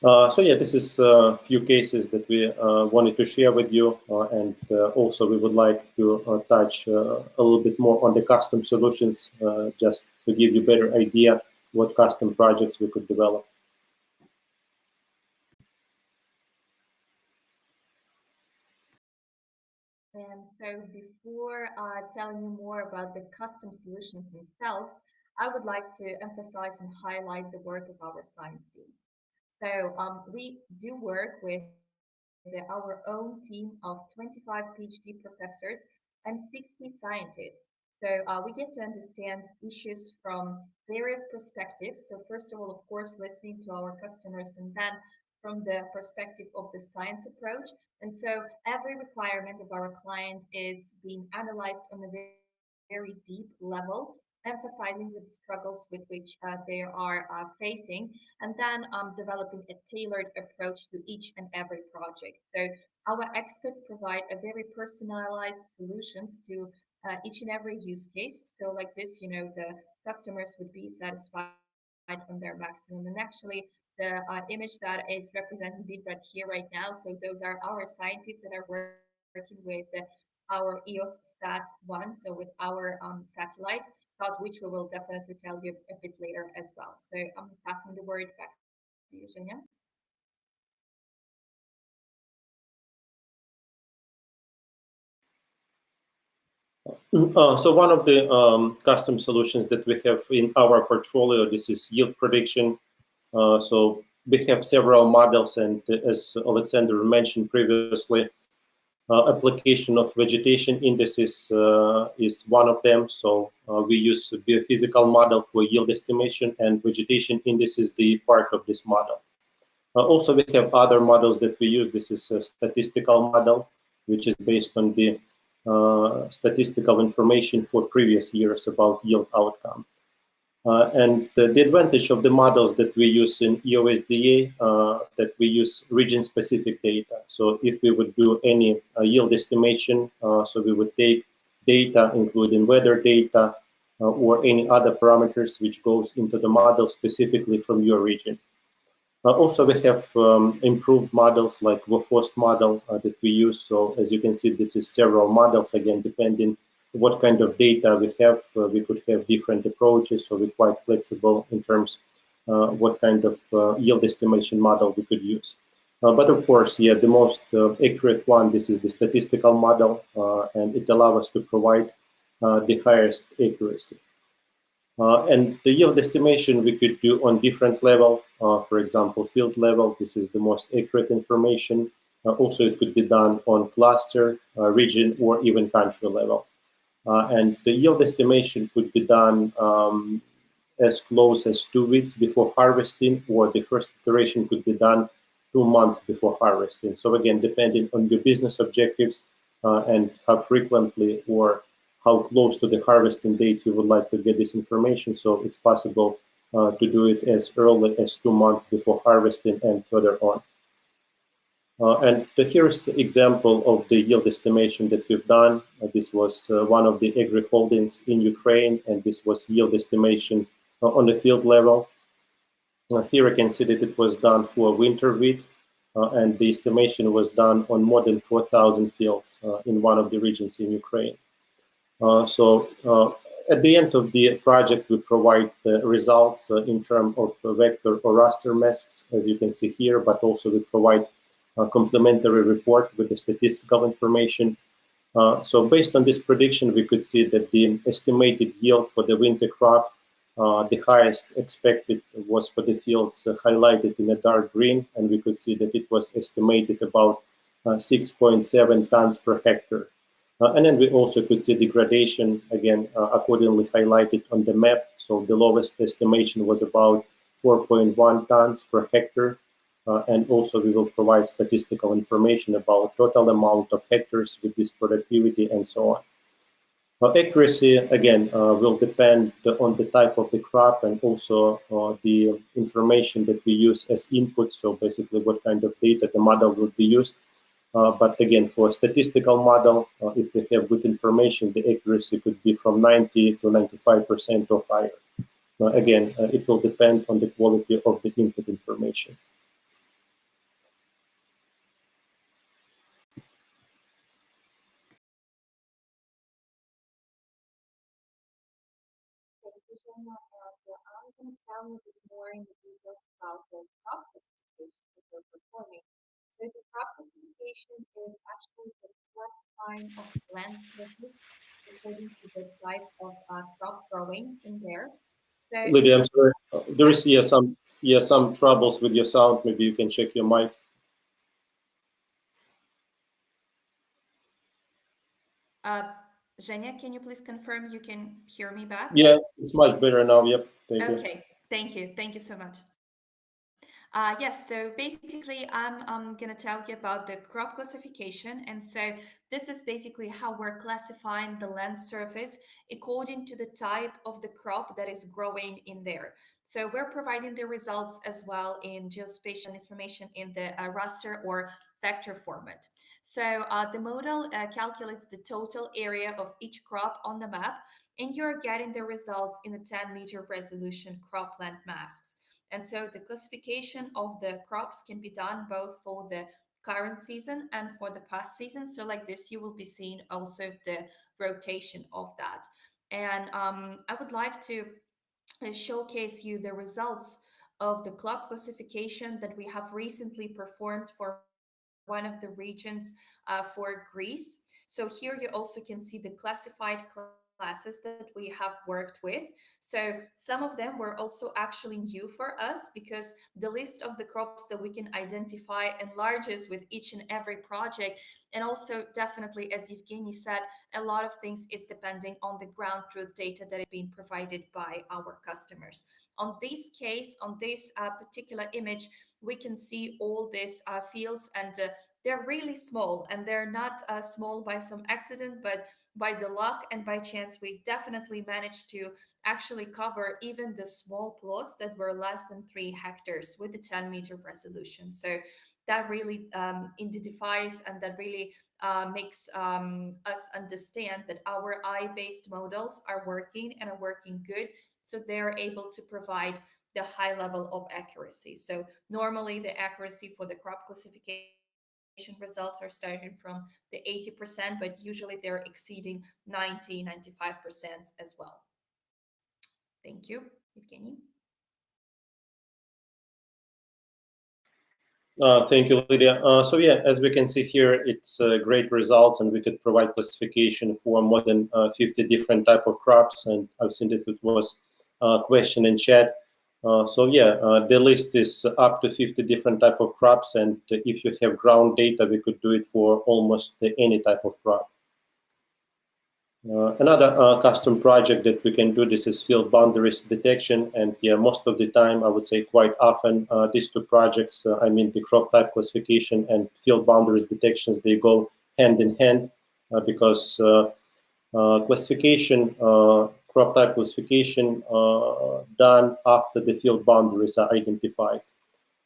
So yeah, this is a few cases that we wanted to share with you, and also we would like to touch a little bit more on the custom solutions, just to give you a better idea what custom projects we could develop. And so before telling you more about the custom solutions themselves, I would like to emphasize and highlight the work of our science team. So we do work with our own team of 25 PhD professors and 60 scientists. So we get to understand issues from various perspectives. So first of all, of course, listening to our customers, and then from the perspective of the science approach. And so every requirement of our client is being analyzed on a very deep level, emphasizing the struggles with which they are facing, and then developing a tailored approach to each and every project. So our experts provide a very personalized solutions to each and every use case. So like this, the customers would be satisfied on their maximum. And actually, the image that is representing BeadRed here right now, so those are our scientists that are working with our EOSDA 1, so with our satellite, about which we will definitely tell you a bit later as well. So I'm passing the word back to you, Zhenya. So one of the custom solutions that we have in our portfolio, this is yield prediction. So we have several models, and as Alexander mentioned previously, application of vegetation indices is one of them. So we use a biophysical model for yield estimation, and vegetation index is the part of this model. Also, we have other models that we use. This is a statistical model, which is based on the statistical information for previous years about yield outcome. And the advantage of the models that we use in EOSDA, that we use region-specific data. So if we would do any yield estimation, so we would take data, including weather data, or any other parameters which goes into the model specifically from your region. Also, we have improved models like the FOST model that we use. So as you can see, this is several models, again, depending what kind of data we have. We could have different approaches, so we're quite flexible in terms what kind of yield estimation model we could use. But of course, yeah, the most accurate one, this is the statistical model, and it allows us to provide the highest accuracy. And the yield estimation we could do on different level. For example, field level, this is the most accurate information. Also, it could be done on cluster, region, or even country level. And the yield estimation could be done as close as 2 weeks before harvesting, or the first iteration could be done 2 months before harvesting. So again, depending on your business objectives and how frequently or how close to the harvesting date you would like to get this information. So it's possible to do it as early as 2 months before harvesting and further on. And here's an example of the yield estimation that we've done. This was one of the agri holdings in Ukraine, and this was yield estimation on the field level. Here I can see that it was done for winter wheat, and the estimation was done on more than 4,000 fields in one of the regions in Ukraine. So at the end of the project, we provide the results in terms of vector or raster masks, as you can see here, but also we provide a complementary report with the statistical information. So based on this prediction, we could see that the estimated yield for the winter crop, the highest expected was for the fields highlighted in a dark green, and we could see that it was estimated about 6.7 tons per hectare. And then we also could see degradation, again, accordingly highlighted on the map. So the lowest estimation was about 4.1 tons per hectare. And also we will provide statistical information about total amount of hectares with this productivity and so on. Accuracy, again, will depend on the type of the crop and also the information that we use as input. So basically what kind of data the model will be used. But again, for a statistical model, if we have good information, the accuracy could be from 90 to 95% or higher. Again, it will depend on the quality of the input information. I'm going to tell you a bit more in the details about the crop classification that we're performing. So the crop classification is actually the classifying of plant surface according to the type of crop growing in there. So Lydia, I'm sorry. There is some troubles with your sound. Maybe you can check your mic. Zhenya, can you please confirm you can hear me back? Yeah, it's much better now. Yep. Thank you. Okay, thank you. Thank you so much. Yes, so basically I'm going to tell you about the crop classification. And so this is basically how we're classifying the land surface according to the type of the crop that is growing in there. So we're providing the results as well in geospatial information in the raster or vector format. So the model calculates the total area of each crop on the map, and you're getting the results in the 10-meter resolution cropland masks. And so the classification of the crops can be done both for the current season and for the past season. So like this, you will be seeing also the rotation of that. And I would like to showcase you the results of the crop classification that we have recently performed for one of the regions for Greece. So here you also can see the classified classes that we have worked with. So some of them were also actually new for us because the list of the crops that we can identify enlarges with each and every project. And also definitely, as Evgeny said, a lot of things is depending on the ground truth data that is being provided by our customers. On this case, on this particular image, we can see all these fields, and they're really small, and they're not small by some accident, but by the luck and by chance. We definitely managed to actually cover even the small plots that were less than 3 hectares with the 10-meter resolution. So that really identifies and that really makes us understand that our eye-based models are working and are working good. So they're able to provide the high level of accuracy. So normally the accuracy for the crop classification results are starting from the 80%, but usually they're exceeding 90-95% as well. Thank you, Evgeny. Thank you, Lydia. So yeah, as we can see here, it's great results, and we could provide classification for more than 50 different type of crops. And I've seen that it was a question in chat. So yeah, the list is up to 50 different type of crops, and if you have ground data, we could do it for almost any type of crop. Another custom project that we can do this is field boundaries detection, and yeah, most of the time, I would say quite often, these two projects, I mean the crop type classification and field boundaries detections, they go hand in hand because classification, crop type classification done after the field boundaries are identified.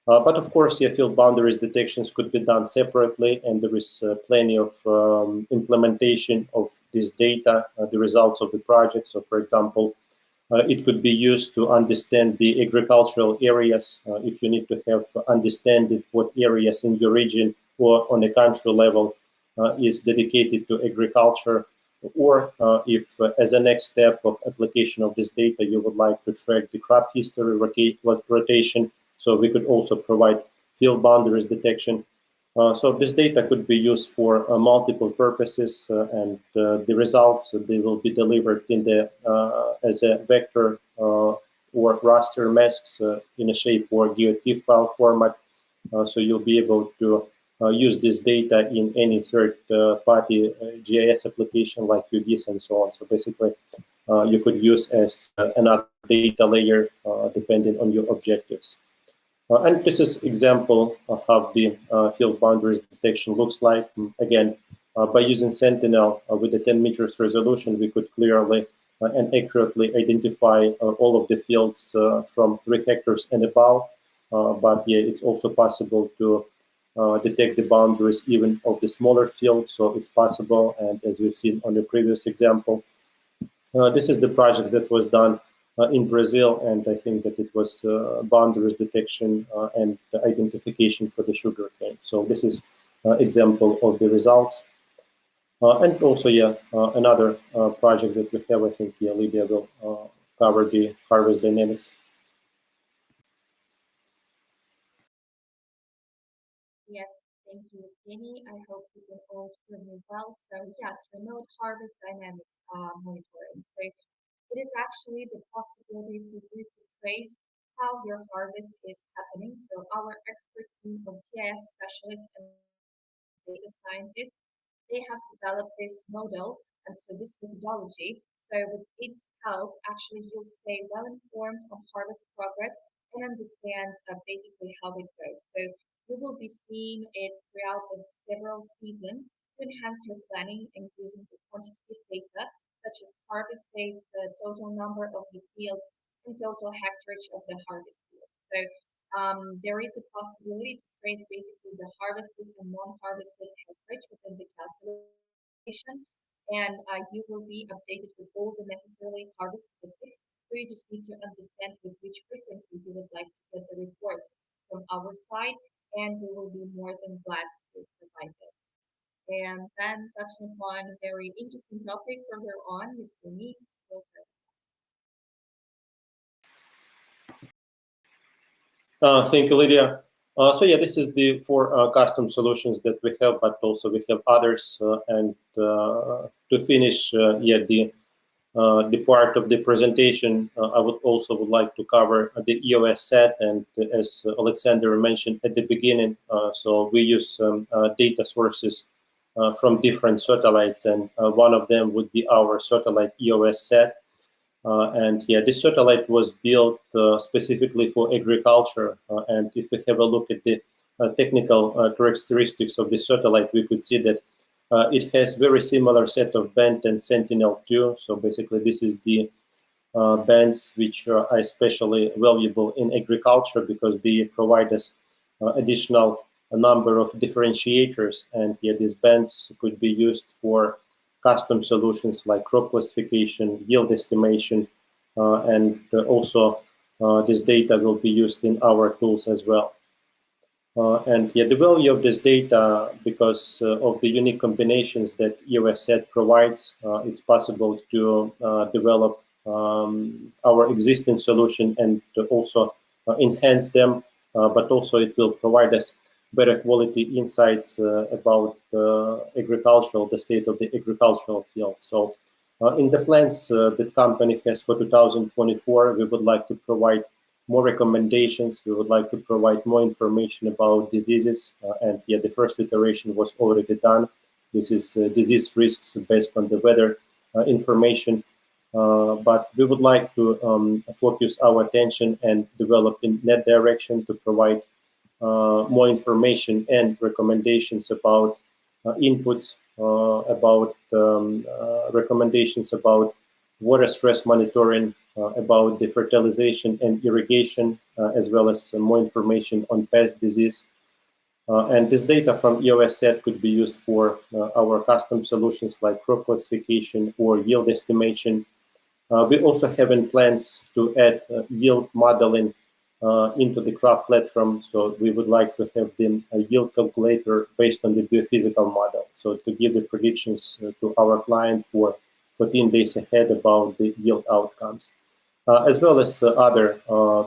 But of course, yeah, field boundaries detections could be done separately, and there is plenty of implementation of this data, the results of the project. So, for example, it could be used to understand the agricultural areas. If you need to have understanding what areas in your region or on a country level is dedicated to agriculture, or if as a next step of application of this data, you would like to track the crop history rotation. So we could also provide field boundaries detection. So this data could be used for multiple purposes, and the results, they will be delivered in the as a vector or raster masks in a shape or GeoTIFF file format. So you'll be able to use this data in any third-party GIS application like UGIS and so on. So basically, you could use as another data layer depending on your objectives. And this is example of how the field boundaries detection looks like. Again, by using Sentinel with a 10 meters resolution, we could clearly and accurately identify all of the fields from 3 hectares and above. But yeah, it's also possible to detect the boundaries even of the smaller fields. So it's possible, and as we've seen on the previous example, this is the project that was done in Brazil, and I think that it was boundaries detection and identification for the sugarcane. So this is example of the results. And also, yeah, another project that we have, I think, yeah, Lydia will cover the harvest dynamics. Yes, thank you, Jenny. I hope you can all hear me well. So yes, remote harvest dynamics monitoring. So it is actually the possibility for you to trace how your harvest is happening. So our expert team of GIS specialists and data scientists, they have developed this model, and so this methodology. So with its help, actually you'll stay well informed on harvest progress and understand basically how it goes. So you will be seeing it throughout the several seasons to enhance your planning and using the quantitative data such as harvest days, the total number of the fields, and total hectarage of the harvest field. So there is a possibility to trace basically the harvested and non-harvested hectarage within the calculation, and you will be updated with all the necessarily harvest statistics. So you just need to understand with which frequency you would like to get the reports from our side, and we will be more than glad to provide them. And then touching upon a very interesting topic further on with Unique. Thank you, Lydia. So yeah, this is the 4 custom solutions that we have, but also we have others. And to finish, yeah, the part of the presentation, I would like to cover the EOS set, and as Alexander mentioned at the beginning, so we use data sources from different satellites, and one of them would be our satellite EOS set. And yeah, this satellite was built specifically for agriculture. And if we have a look at the technical characteristics of the satellite, we could see that it has very similar set of band and Sentinel-2. So basically, this is the bands which are especially valuable in agriculture because they provide us additional number of differentiators. And yeah, these bands could be used for custom solutions like crop classification, yield estimation, and also this data will be used in our tools as well. And yeah, the value of this data, because of the unique combinations that EOS set provides, it's possible to develop our existing solution and to also enhance them, but also it will provide us better quality insights about the state of the agricultural field. So in the plans that company has for 2024, we would like to provide more recommendations. We would like to provide more information about diseases. And yeah, the first iteration was already done. This is disease risks based on the weather information. But we would like to focus our attention and develop in that direction to provide more information and recommendations about inputs, about recommendations about water stress monitoring, about the fertilization and irrigation, as well as more information on pest disease. And this data from EOS set could be used for our custom solutions like crop classification or yield estimation. We also have in plans to add yield modeling into the crop platform. So we would like to have the yield calculator based on the biophysical model. So to give the predictions to our client for 14 days ahead about the yield outcomes, as well as other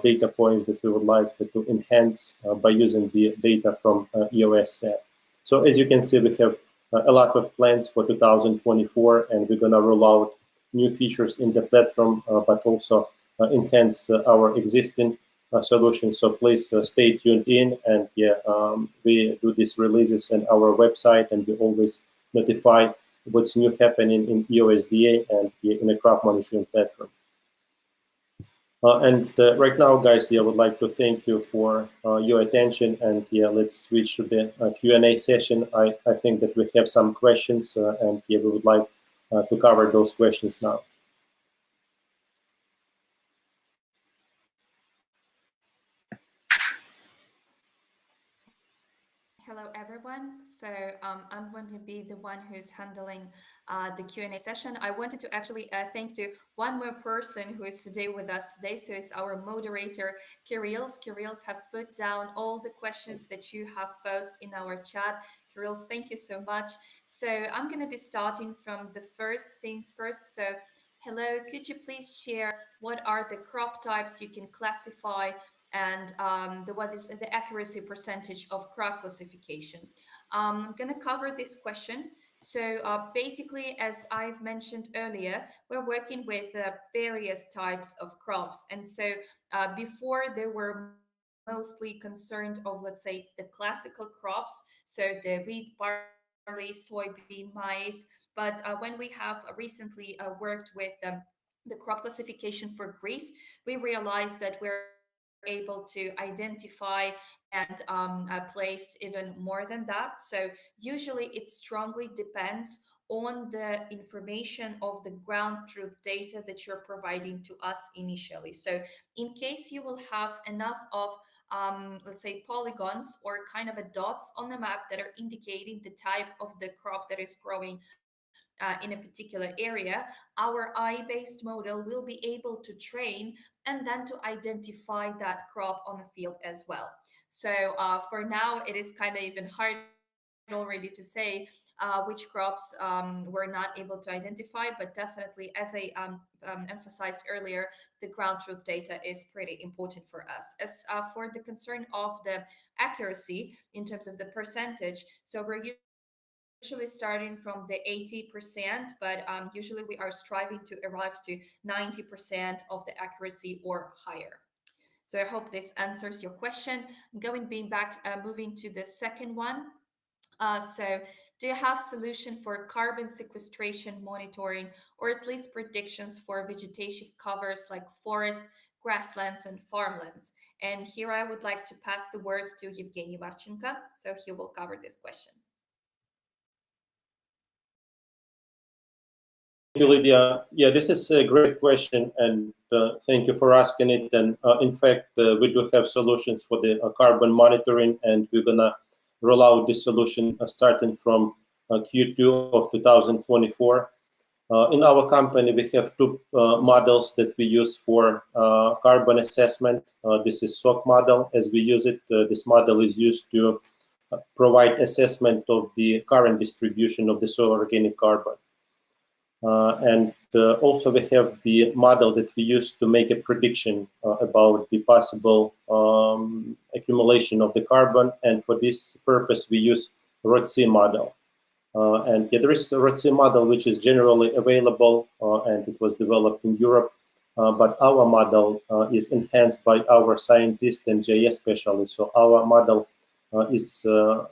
data points that we would like to enhance by using the data from EOS set. So as you can see, we have a lot of plans for 2024, and we're going to roll out new features in the platform, but also enhance our existing solutions. So please stay tuned in, and we do these releases on our website, and we always notify what's new happening in EOSDA and in the crop monitoring platform. Right now, guys, I would like to thank you for your attention, and let's switch to the Q&A session. I think that we have some questions, and we would like to cover those questions now. Hello, everyone. So I'm going to be the one who's handling the Q&A session. I wanted to actually thank to one more person who is today with us today. So it's our moderator, Kirils. Kirils have put down all the questions that you have posted in our chat. Kirils, thank you so much. So I'm going to be starting from the first things first. So hello, could you please share what are the crop types you can classify and what is the accuracy percentage of crop classification? I'm going to cover this question. So basically, as I've mentioned earlier, we're working with various types of crops. And so before they were mostly concerned of, let's say, the classical crops, so the wheat, barley, soybean, maize. But when we have recently worked with the crop classification for Greece, we realized that we're able to identify and place even more than that. So usually it strongly depends on the information of the ground truth data that you're providing to us initially. So in case you will have enough of let's say polygons or kind of a dots on the map that are indicating the type of the crop that is growing in a particular area, our AI-based model will be able to train and then to identify that crop on the field as well. So for now, it is kind of even hard already to say which crops we're not able to identify, but definitely, as I emphasized earlier, the ground truth data is pretty important for us. As for the concern of the accuracy in terms of the percentage, so we're usually starting from the 80%, but usually we are striving to arrive to 90% of the accuracy or higher. So I hope this answers your question. Moving to the second one. So do you have solution for carbon sequestration monitoring, or at least predictions for vegetation covers like forest, grasslands, and farmlands? And here I would like to pass the word to Evgeny Marchenko, so he will cover this question. Thank you, Lydia. Yeah, this is a great question, and thank you for asking it. And in fact, we do have solutions for the carbon monitoring, and we're gonna roll out this solution starting from Q2 of 2024. In our company, we have two models that we use for carbon assessment. This is SOC model. As we use it, this model is used to provide assessment of the current distribution of the soil organic carbon. Also we have the model that we use to make a prediction about the possible accumulation of the carbon, and for this purpose we use ROTC model. There is a ROTC model which is generally available and it was developed in Europe, but our model is enhanced by our scientists and GIS specialists. So our model is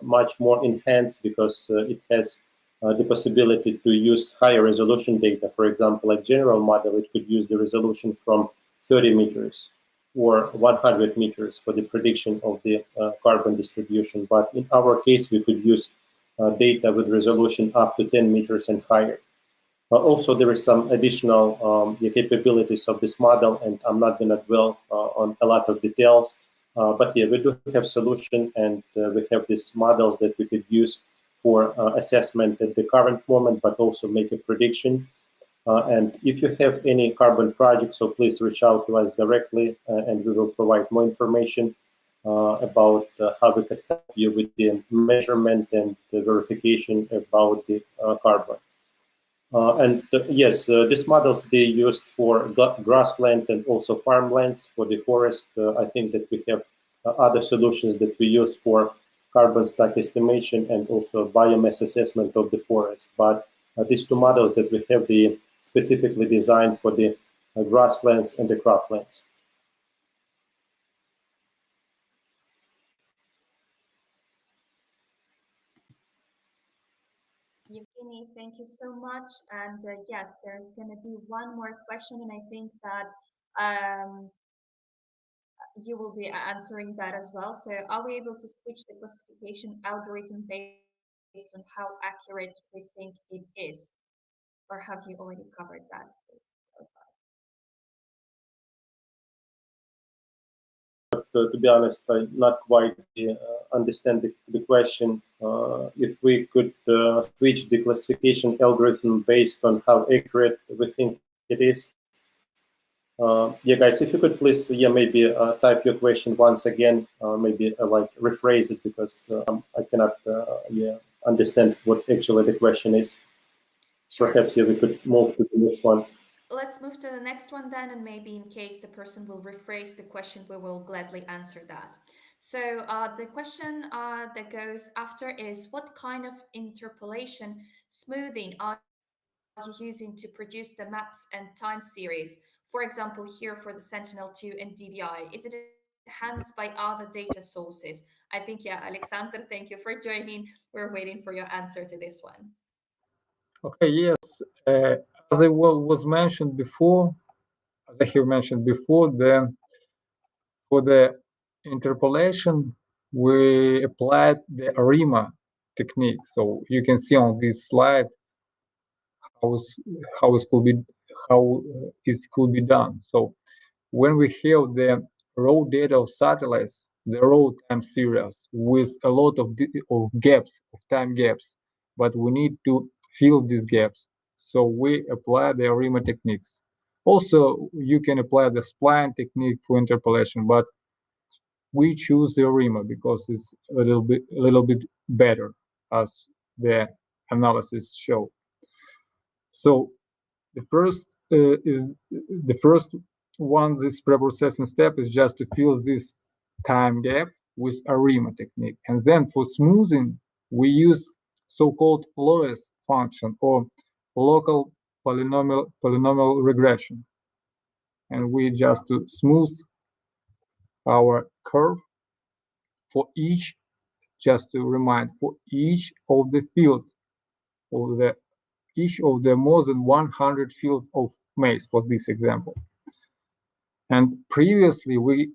much more enhanced because it has the possibility to use higher resolution data. For example, like general model, it could use the resolution from 30 meters or 100 meters for the prediction of the carbon distribution. But in our case, we could use data with resolution up to 10 meters and higher. Also, there is some additional capabilities of this model, and I'm not going to dwell on a lot of details. But yeah, we do have solution, and we have these models that we could use for assessment at the current moment, but also make a prediction. And if you have any carbon projects, so please reach out to us directly, and we will provide more information about how we can help you with the measurement and the verification about the carbon. Yes, these models, they used for grassland and also farmlands. For the forest, I think that we have other solutions that we use for carbon stack estimation and also biomass assessment of the forest. But these two models that we have, they specifically designed for the grasslands and the croplands. Evgeny, thank you so much. And yes, there's going to be one more question, and I think that um, you will be answering that as well. So, are we able to switch the classification algorithm based on how accurate we think it is? Or have you already covered that? But to be honest, I not quite understand the question. If we could switch the classification algorithm based on how accurate we think it is. Yeah, guys, if you could please, yeah, maybe type your question once again, maybe like rephrase it, because I cannot, yeah, understand what actually the question is. Sure. Perhaps yeah, we could move to the next one. Let's move to the next one then, and maybe in case the person will rephrase the question, we will gladly answer that. So the question that goes after is, what kind of interpolation smoothing are you using to produce the maps and time series? For example, here for the Sentinel-2 and DVI, is it enhanced by other data sources? I think, yeah, Alexander, thank you for joining. We're waiting for your answer to this one. Okay, yes. As I was mentioned before, as I have mentioned before, for the interpolation, we applied the ARIMA technique. So you can see on this slide how it could be done. So when we have the raw data of satellites, the raw time series with a lot of gaps, of time gaps, but we need to fill these gaps. So we apply the ARIMA techniques. Also, you can apply the spline technique for interpolation, but we choose the ARIMA because it's a little bit better, as the analysis show. So the first one, this preprocessing step is just to fill this time gap with ARIMA technique. And then for smoothing, we use so-called Loess function or local polynomial regression. And we just to smooth our curve for each, just to remind, for each of the field of the each of the more than 100 field of maize for this example. And previously we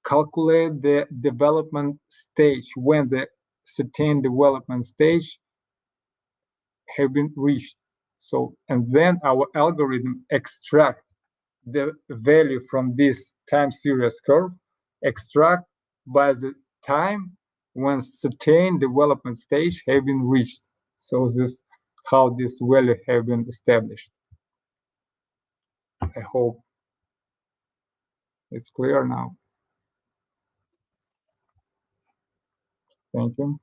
calculate the development stage when the certain development stage have been reached. So, and then our algorithm extract the value from this time series curve, extract by the time when certain development stage have been reached. So this how this value have been established. I hope it's clear now. Thank you.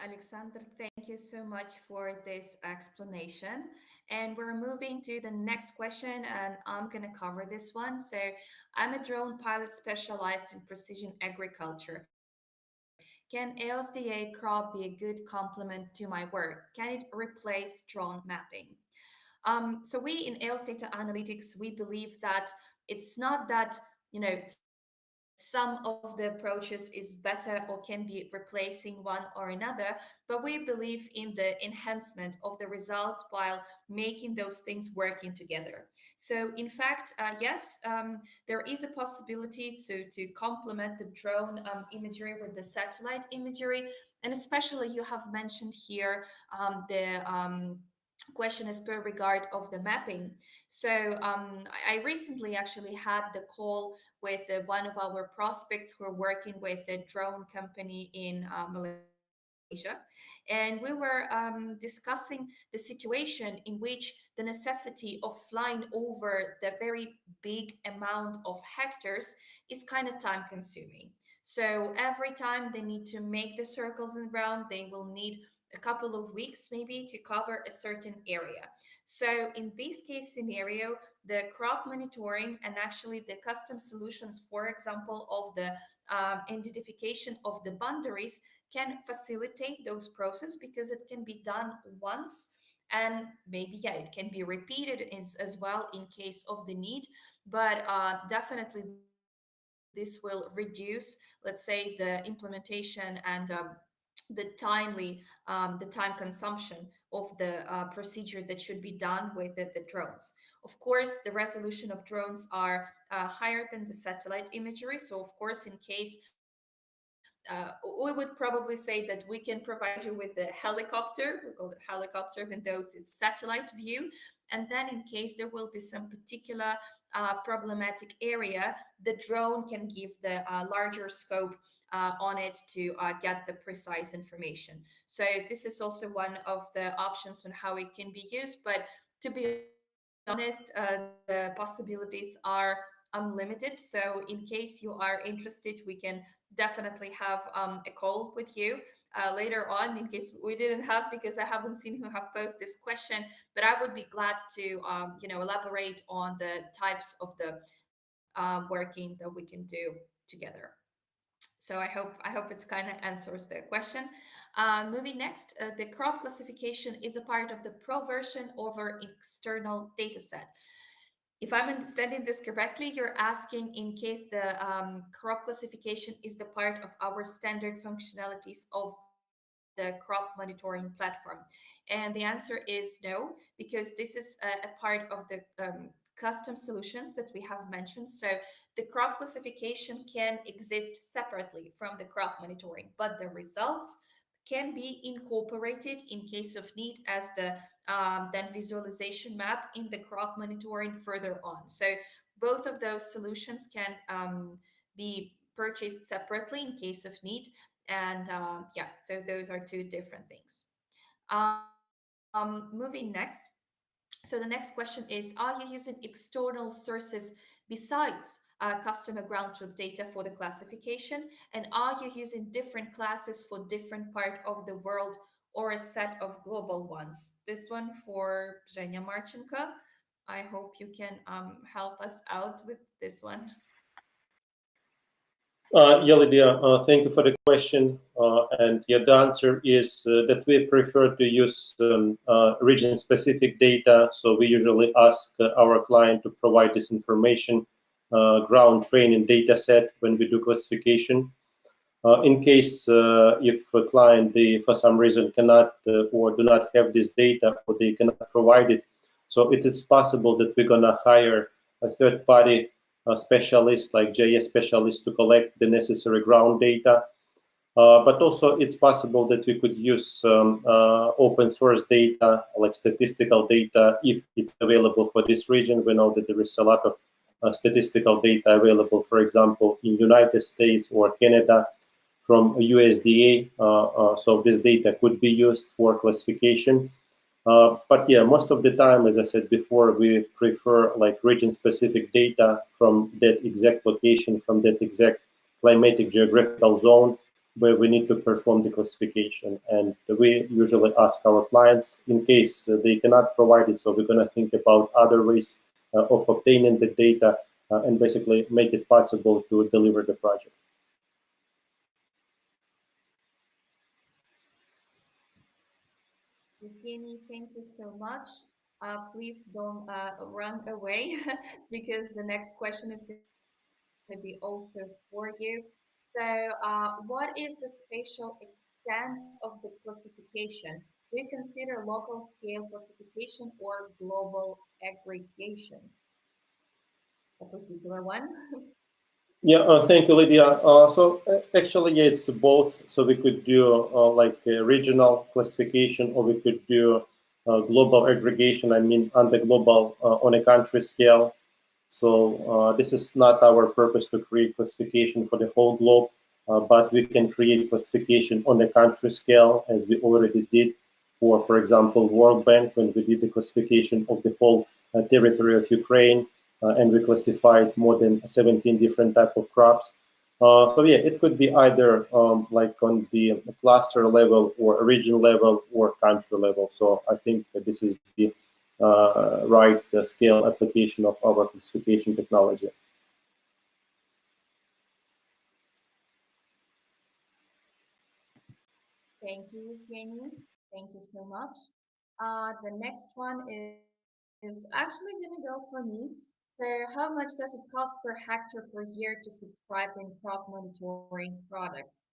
Alexander, thank you so much for this explanation. And we're moving to the next question, and I'm going to cover this one. So, I'm a drone pilot specialized in precision agriculture. Can EOSDA Crop be a good complement to my work? Can it replace drone mapping? So we in EOS Data Analytics, we believe that it's not that, some of the approaches is better or can be replacing one or another, but we believe in the enhancement of the result while making those things working together. So in fact, yes, there is a possibility to complement the drone imagery with the satellite imagery, and especially you have mentioned here the question is per regard of the mapping. So I recently actually had the call with one of our prospects who are working with a drone company in Malaysia, and we were discussing the situation in which the necessity of flying over the very big amount of hectares is kind of time consuming. So every time they need to make the circles in round, they will need a couple of weeks maybe to cover a certain area. So in this case scenario, the crop monitoring and actually the custom solutions, for example, of the identification of the boundaries can facilitate those processes because it can be done once, and maybe yeah it can be repeated as well in case of the need, but definitely this will reduce, let's say, the implementation and the time consumption of the procedure that should be done with the drones. Of course, the resolution of drones are higher than the satellite imagery. So of course, in case we would probably say that we can provide you with the helicopter, we call it helicopter, even though it's satellite view. And then in case there will be some particular problematic area, the drone can give the larger scope on it to get the precise information. So this is also one of the options on how it can be used. But to be honest, the possibilities are unlimited. So in case you are interested, we can definitely have a call with you later on, in case we didn't have, because I haven't seen who have posed this question. But I would be glad to elaborate on the types of the working that we can do together. So I hope it's kind of answers the question. Moving next, the crop classification is a part of the pro version over external data set. If I'm understanding this correctly, you're asking in case the crop classification is the part of our standard functionalities of the crop monitoring platform. And the answer is no, because this is a part of the custom solutions that we have mentioned. So the crop classification can exist separately from the crop monitoring, but the results can be incorporated in case of need as the then visualization map in the crop monitoring further on. So both of those solutions can be purchased separately in case of need. And yeah, so those are two different things. Moving next. So the next question is, are you using external sources besides customer ground truth data for the classification? And are you using different classes for different part of the world, or a set of global ones? This one for Zhenya Marchenko. I hope you can help us out with this one. Yeah, Lydia, thank you for the question. And yeah, the answer is that we prefer to use region-specific data. So we usually ask our client to provide this information, ground training data set when we do classification. In case if a client, they for some reason cannot or do not have this data, or they cannot provide it, so it is possible that we're gonna hire a third-party specialist, like GIS specialist, to collect the necessary ground data. But also it's possible that we could use open source data, like statistical data, if it's available for this region. We know that there is a lot of statistical data available, for example, in United States or Canada from USDA. So this data could be used for classification. But yeah, most of the time, as I said before, we prefer like region-specific data from that exact location, from that exact climatic geographical zone where we need to perform the classification. And we usually ask our clients in case they cannot provide it. So we're going to think about other ways of obtaining the data and basically make it possible to deliver the project. Evgeny, thank you so much. Please don't run away because the next question is going to be also for you. So, what is the spatial extent of the classification? Do you consider local scale classification or global aggregations? A particular one? Yeah, thank you, Lydia. Actually, yeah, it's both. So we could do like a regional classification, or we could do global aggregation. I mean, on the global, on a country scale. So this is not our purpose to create classification for the whole globe, but we can create classification on a country scale, as we already did for example, World Bank, when we did the classification of the whole territory of Ukraine. And we classified more than 17 different type of crops. So yeah, it could be either like on the cluster level or region level or country level. So I think that this is the right scale application of our classification technology. Thank you, Evgeny. Thank you so much. The next one is actually going to go for me. So, how much does it cost per hectare per year to subscribe in crop monitoring products?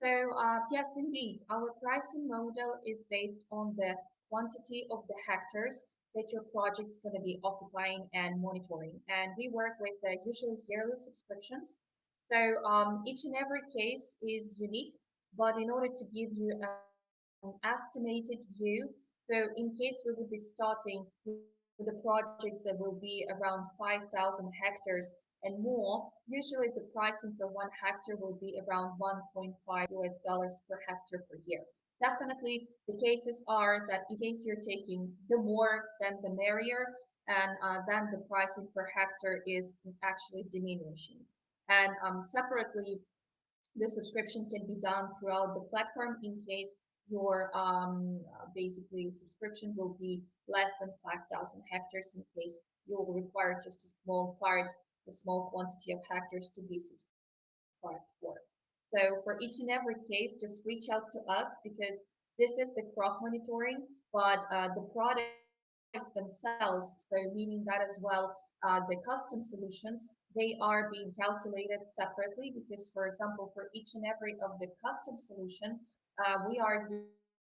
So yes, indeed, our pricing model is based on the quantity of the hectares that your project's going to be occupying and monitoring. And we work with usually yearly subscriptions. So each and every case is unique, but in order to give you an estimated view, so in case we would be starting with the projects that will be around 5,000 hectares and more, usually the pricing per 1 hectare will be around 1.5 US dollars per hectare per year. Definitely, the cases are that in case you're taking the more, then the merrier, and then the pricing per hectare is actually diminishing. And separately, the subscription can be done throughout the platform in case your basically subscription will be less than 5,000 hectares, in case you will require just a small part, a small quantity of hectares to be subscribed for. So for each and every case, just reach out to us because this is the crop monitoring, but the products themselves, so meaning that as well, the custom solutions, they are being calculated separately because, for example, for each and every of the custom solution, we are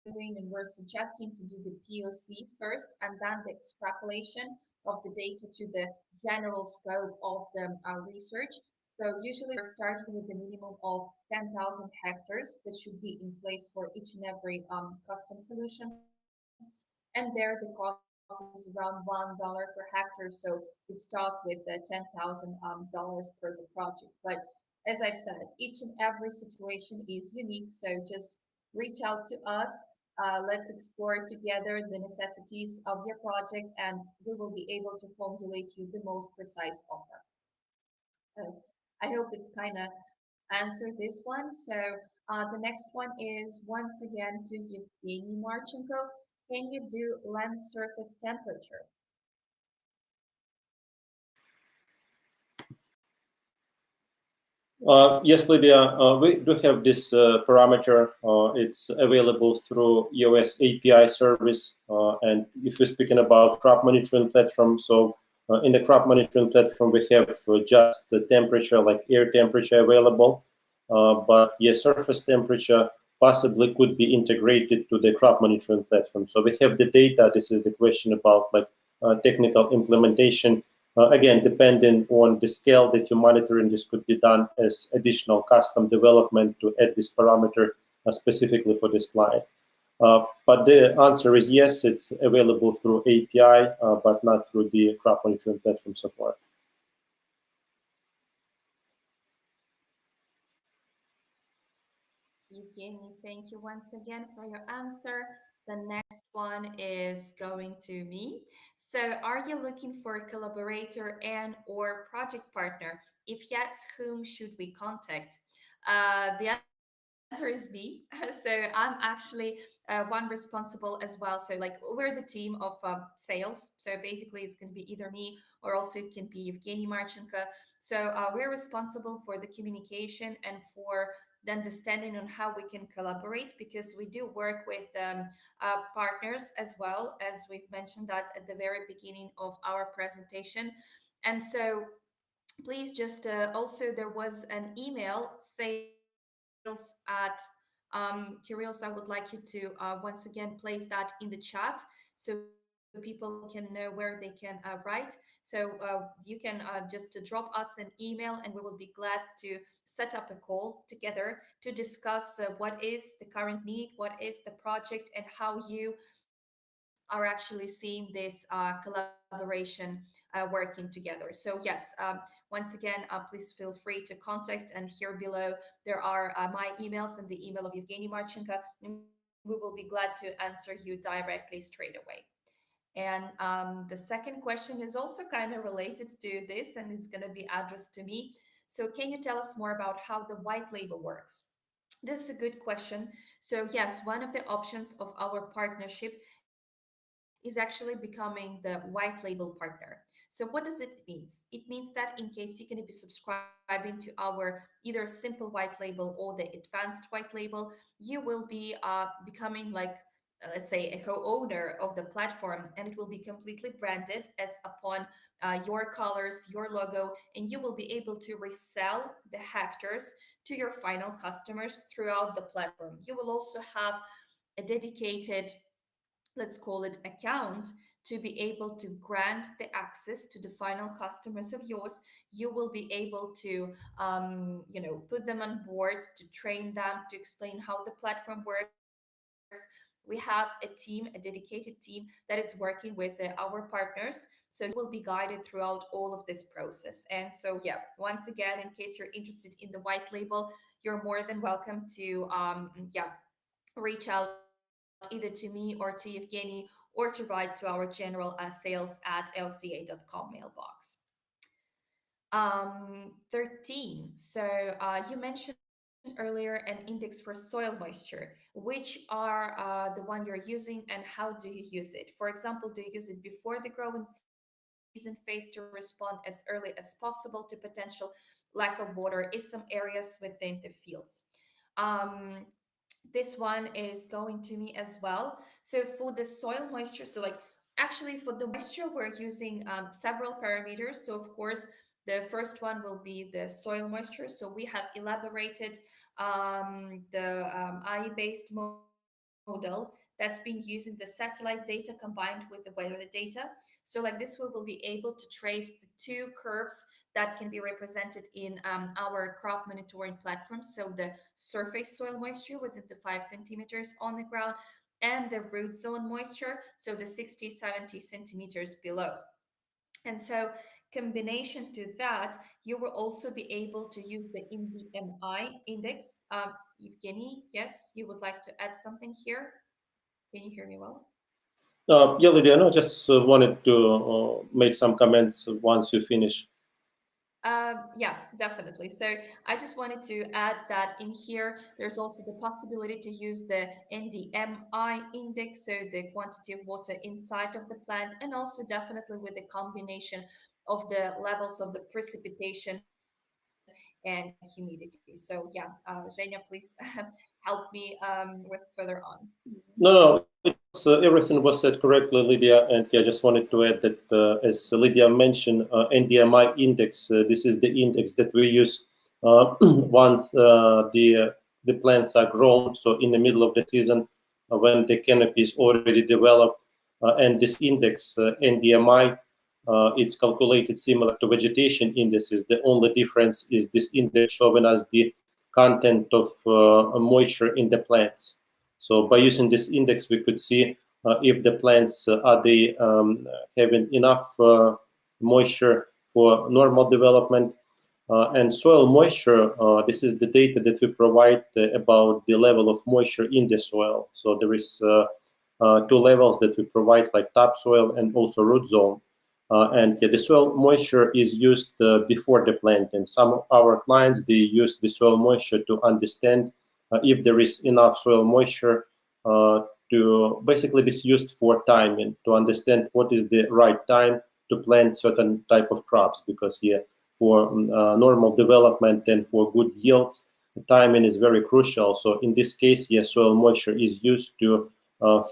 doing and we're suggesting to do the POC first and then the extrapolation of the data to the general scope of the research. So usually we're starting with the minimum of 10,000 hectares that should be in place for each and every custom solutions. And there the cost is around $1 per hectare. So it starts with the $10,000 per the project. But as I've said, each and every situation is unique. So just reach out to us. Let's explore together the necessities of your project, and we will be able to formulate you the most precise offer. So I hope it's kind of answered this one. So the next one is once again to Evgeny Marchenko. Can you do land surface temperature? Yes, Lydia, we do have this parameter. It's available through EOS API service. And if we're speaking about crop monitoring platform, so in the crop monitoring platform, we have just the temperature, like air temperature available. But yes, surface temperature possibly could be integrated to the crop monitoring platform. So we have the data. This is the question about like technical implementation. Again, depending on the scale that you're monitoring, this could be done as additional custom development to add this parameter specifically for this client. But the answer is yes, it's available through API, but not through the crop monitoring platform support. Evgeny, thank you once again for your answer. The next one is going to me. So, are you looking for a collaborator and or project partner? If yes, whom should we contact? The answer is me. So I'm actually one responsible as well. So like we're the team of sales. So basically it's going to be either me or also it can be Evgeny Marchenko. So we're responsible for the communication and for the understanding on how we can collaborate because we do work with partners as well, as we've mentioned that at the very beginning of our presentation. And so please just also there was an email sales at Kirill, I would like you to once again place that in the chat so people can know where they can write. So you can just drop us an email and we will be glad to set up a call together to discuss what is the current need, what is the project, and how you are actually seeing this collaboration working together. So yes, once again, please feel free to contact. And here below, there are my emails and the email of Evgeny Marchenko, and we will be glad to answer you directly straight away. And the second question is also kind of related to this, and it's going to be addressed to me. So, can you tell us more about how the white label works? This is a good question. So, yes, one of the options of our partnership is actually becoming the white label partner. So, what does it mean? It means that in case you're going to be subscribing to our either simple white label or the advanced white label, you will be becoming like let's say, a co-owner of the platform, and it will be completely branded as upon your colors, your logo, and you will be able to resell the hectares to your final customers throughout the platform. You will also have a dedicated, let's call it, account to be able to grant the access to the final customers of yours. You will be able to put them on board, to train them, to explain how the platform works. We have a team, a dedicated team that is working with our partners, so you will be guided throughout all of this process. And so, yeah, once again, in case you're interested in the white label, you're more than welcome to reach out either to me or to Evgeny, or to write to our general sales@eosda.com mailbox. 13. So you mentioned earlier an index for soil moisture. Which are the one you're using, and how do you use it? For example, do you use it before the growing season phase to respond as early as possible to potential lack of water in some areas within the fields? Um, this one is going to me as well. So for the soil moisture, so like actually for the moisture, we're using several parameters. So of course, the first one will be the soil moisture. So we have elaborated the AI-based model that's been using the satellite data combined with the weather data. So like this, we will be able to trace the two curves that can be represented in our crop monitoring platform. So the surface soil moisture within the 5 centimeters on the ground, and the root zone moisture, so the 60, 70 centimeters below. And so combination to that, you will also be able to use the NDMI index. Evgeny, yes, you would like to add something here? Can you hear me well? Yeah, Lydia, no, just wanted to make some comments once you finish. Yeah, definitely. So I just wanted to add that in here, there's also the possibility to use the NDMI index, so the quantity of water inside of the plant, and also definitely with the combination of the levels of the precipitation and humidity. So yeah, Zhenya, please help me with further on. No, everything was said correctly, Lydia. And yeah, I just wanted to add that, as Lydia mentioned, NDMI index, this is the index that we use once the plants are grown. So in the middle of the season, when the canopy is already developed, and this index, NDMI, it's calculated similar to vegetation indices. The only difference is this index showing us the content of moisture in the plants. So by using this index, we could see if the plants are they having enough moisture for normal development. And soil moisture, this is the data that we provide about the level of moisture in the soil. So there is two levels that we provide, like topsoil and also root zone. And yeah, the soil moisture is used before the planting. Some of our clients, they use the soil moisture to understand if there is enough soil moisture to basically this used for timing, to understand what is the right time to plant certain type of crops, because here for normal development and for good yields, timing is very crucial. So in this case, yes, soil moisture is used to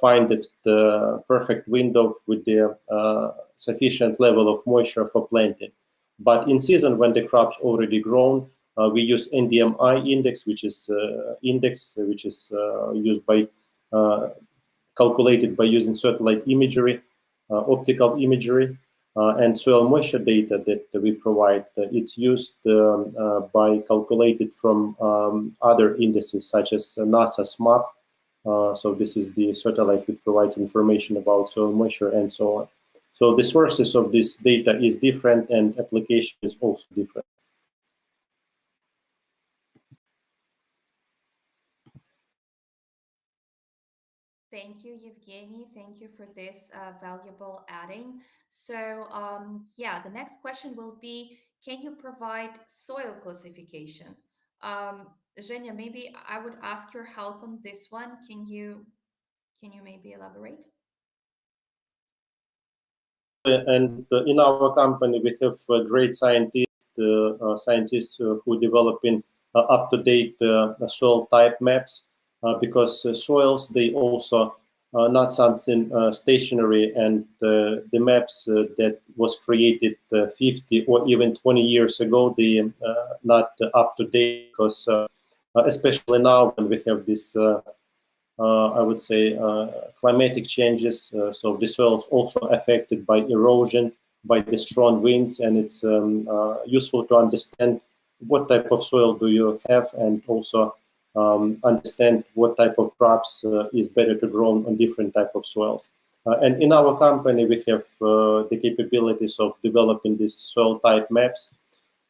find the perfect window with the sufficient level of moisture for planting. But in season, when the crop's already grown, we use NDMI index, which is used by calculated by using satellite imagery, optical imagery, and soil moisture data that we provide. It's used by calculated from other indices such as NASA SMAP. So this is the satellite that provides information about soil moisture and so on. So the sources of this data is different, and application is also different. Thank you, Evgeny. Thank you for this valuable adding. So, yeah, the next question will be, can you provide soil classification? Zhenya, maybe I would ask your help on this one. Can you maybe elaborate? And in our company, we have great scientists who developing up-to-date soil type maps, because soils, they also not something stationary, and the maps that was created 50 or even 20 years ago, they not up to date, because especially now when we have this I would say climatic changes, so the soil is also affected by erosion, by the strong winds, and it's useful to understand what type of soil do you have, and also understand what type of crops is better to grow on different type of soils. And in our company, we have the capabilities of developing these soil type maps.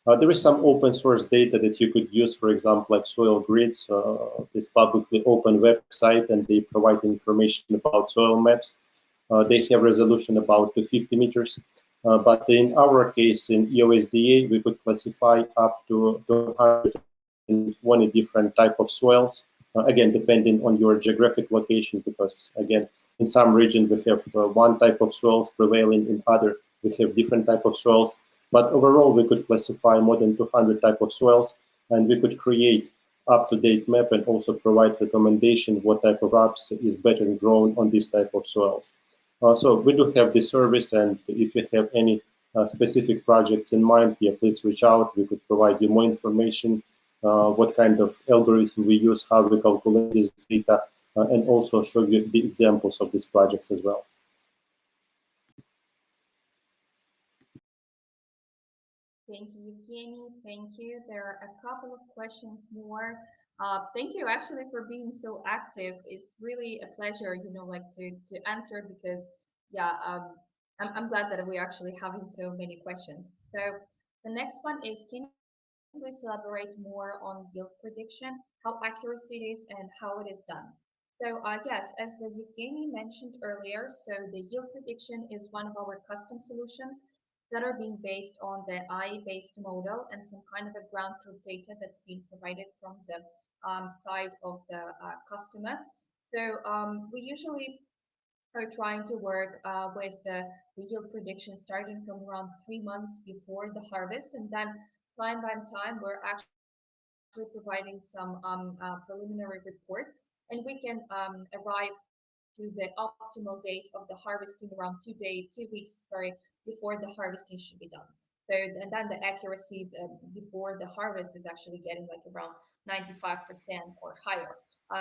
There is some open source data that you could use, for example, like Soil Grids, this publicly open website, and they provide information about soil maps. They have resolution about 50 meters. But in our case, in EOSDA, we could classify up to 220 different type of soils, again, depending on your geographic location, because, again, in some region we have one type of soils prevailing, in other we have different type of soils. But overall, we could classify more than 200 type of soils, and we could create up-to-date map and also provide recommendation what type of crops is better grown on this type of soils. So we do have this service, and if you have any specific projects in mind, yeah, please reach out. We could provide you more information, what kind of algorithm we use, how we calculate this data, and also show you the examples of these projects as well. Thank you, Evgeny. Thank you. There are a couple of questions more. Thank you actually for being so active. It's really a pleasure, like to answer, because yeah, I'm glad that we're actually having so many questions. So the next one is, can you please elaborate more on yield prediction, how accurate it is and how it is done? So yes, as Evgeny mentioned earlier, so the yield prediction is one of our custom solutions that are being based on the AI-based model and some kind of a ground truth data that's been provided from the side of the customer. So we usually are trying to work with the yield prediction starting from around 3 months before the harvest, and then time by time we're actually providing some preliminary reports, and we can arrive to the optimal date of the harvesting around 2 weeks, before the harvesting should be done. So, and then the accuracy before the harvest is actually getting like around 95% or higher.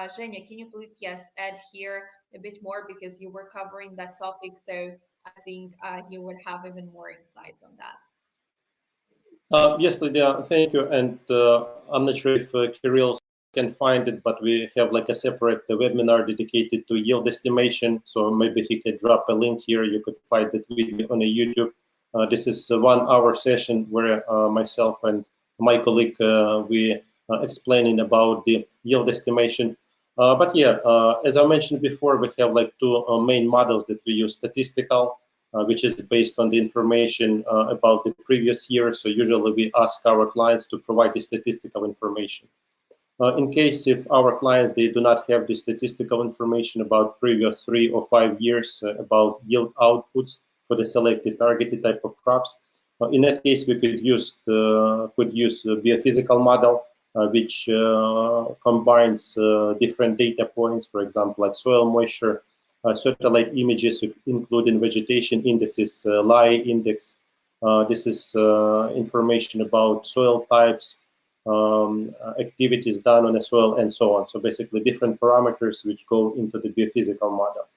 Zhenya, can you please, yes, add here a bit more, because you were covering that topic, so I think you would have even more insights on that. Yes, Lydia, thank you. And I'm not sure if Kirill can find it, but we have like a separate webinar dedicated to yield estimation. So maybe he could drop a link here. You could find that video on a YouTube. This is a 1-hour session where myself and my colleague, we explaining about the yield estimation. But yeah, as I mentioned before, we have like two main models that we use: statistical, which is based on the information about the previous year. So usually we ask our clients to provide the statistical information. In case if our clients, they do not have the statistical information about previous 3 or 5 years about yield outputs for the selected targeted type of crops, in that case we could use the biophysical model, which combines different data points, for example, like soil moisture, satellite images, including vegetation indices, LI index. This is information about soil types, activities done on the soil, and so on. So basically different parameters which go into the biophysical model.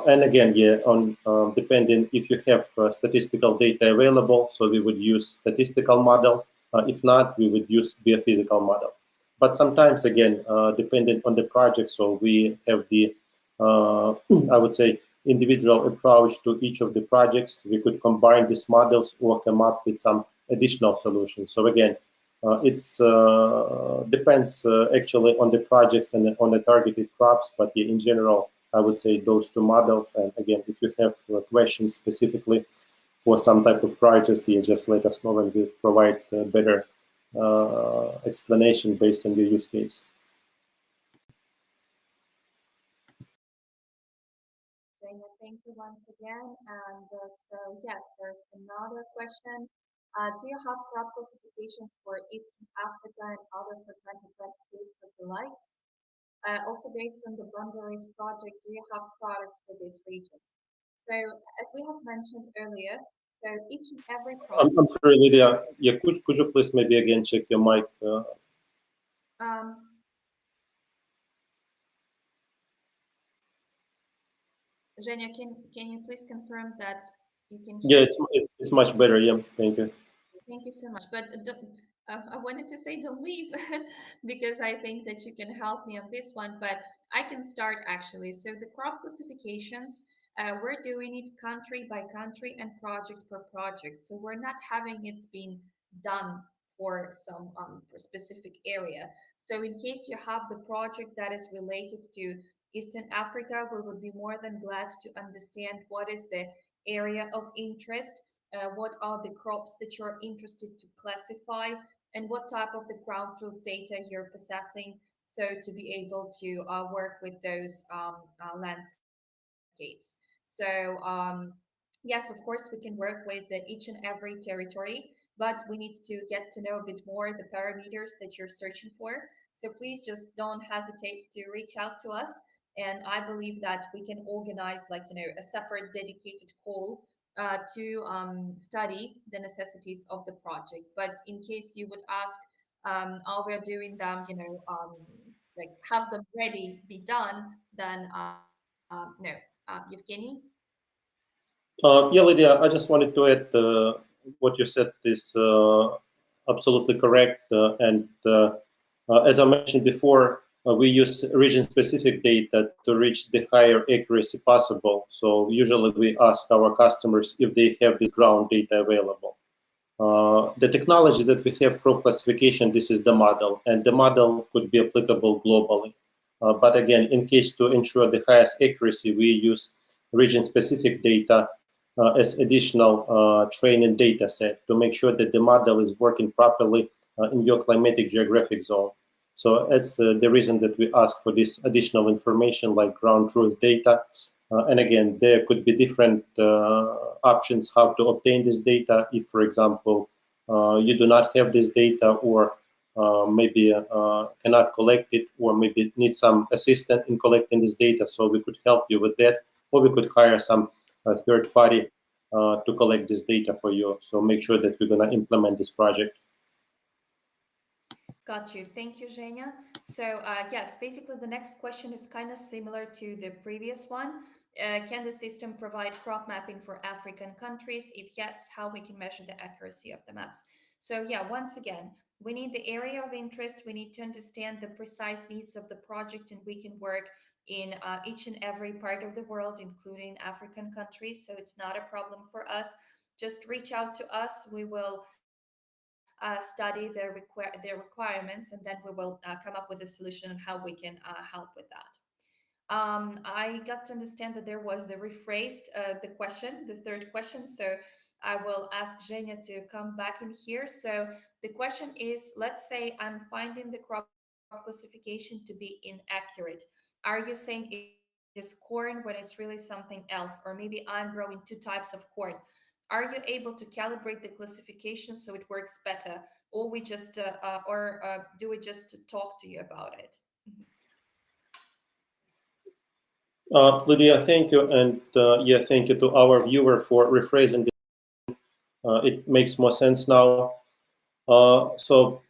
And again, yeah, on depending if you have statistical data available, so we would use statistical model. If not, we would use biophysical model. But sometimes, again, depending on the project, so we have the I would say individual approach to each of the projects. We could combine these models or come up with some additional solutions. So again, it's depends actually on the projects and on the targeted crops, but yeah, in general, I would say those two models. And again, if you have questions specifically for some type of projects, yeah, just let us know and we provide better explanation based on your use case. Thank you once again. And so, yes, there's another question. Do you have crop classifications for Eastern Africa and other fragmented landscapes of the like? Also based on the boundaries project, do you have products for this region? So as we have mentioned earlier, so each and every project. I'm sorry, Lydia. Yeah, could you please maybe again check your mic? Zhenya, can you please confirm that you can Yeah, hear? it's much better. Yeah, thank you. Thank you so much. But I wanted to say don't leave because I think that you can help me on this one. But I can start actually. So the crop classifications, we're doing it country by country and project per project. So we're not having it's been done for some for specific area. So in case you have the project that is related to Eastern Africa, we would be more than glad to understand what is the area of interest, what are the crops that you're interested to classify, and what type of the ground truth data you're possessing, so to be able to work with those landscapes. So yes, of course, we can work with each and every territory, but we need to get to know a bit more the parameters that you're searching for. So please just don't hesitate to reach out to us. And I believe that we can organize, like, a separate dedicated call to study the necessities of the project. But in case you would ask, are we doing them, like have them ready, be done, then no. Evgeny? Yeah, Lydia, I just wanted to add what you said is absolutely correct. As I mentioned before, we use region-specific data to reach the higher accuracy possible. So usually we ask our customers if they have this ground data available. The technology that we have, crop classification, this is the model, and the model could be applicable globally. But again, in case to ensure the highest accuracy, we use region-specific data as additional training data set to make sure that the model is working properly in your climatic geographic zone. So that's the reason that we ask for this additional information like ground truth data. And again, there could be different options how to obtain this data. If, for example, you do not have this data, or maybe cannot collect it, or maybe need some assistance in collecting this data, so we could help you with that, or we could hire some third party to collect this data for you. So make sure that we're going to implement this project. Got you. Thank you, Zhenya. So yes, basically the next question is kind of similar to the previous one. Can the system provide crop mapping for African countries? If yes, how we can measure the accuracy of the maps? So yeah, once again, we need the area of interest. We need to understand the precise needs of the project, and we can work in each and every part of the world, including African countries. So it's not a problem for us. Just reach out to us. We will study their requirements, and then we will come up with a solution on how we can help with that. I got to understand that there was the rephrased the question, the third question. So I will ask Zhenya to come back in here. So the question is, let's say I'm finding the crop classification to be inaccurate. Are you saying it is corn when it's really something else? Or maybe I'm growing two types of corn. Are you able to calibrate the classification so it works better? Or we just do we just talk to you about it? Lydia, thank you, and yeah, thank you to our viewer for rephrasing it. It makes more sense now. So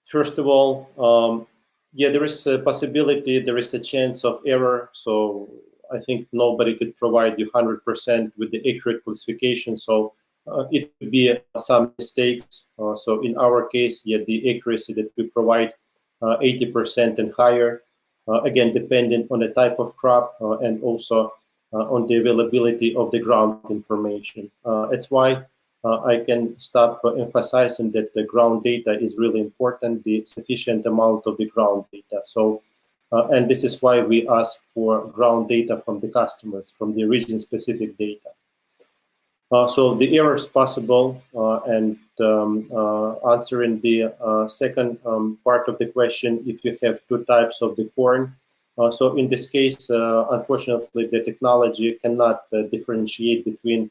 first of all, yeah, there is a possibility, there is a chance of error. So I think nobody could provide you 100% with the accurate classification. So it could be some mistakes. So in our case, yeah, the accuracy that we provide 80% and higher. Again, depending on the type of crop and also on the availability of the ground information. That's why I can stop emphasizing that the ground data is really important, the sufficient amount of the ground data. So, and this is why we ask for ground data from the customers, from the region-specific data. So the error is possible, and answering the second part of the question, if you have two types of the corn. So in this case, unfortunately, the technology cannot differentiate between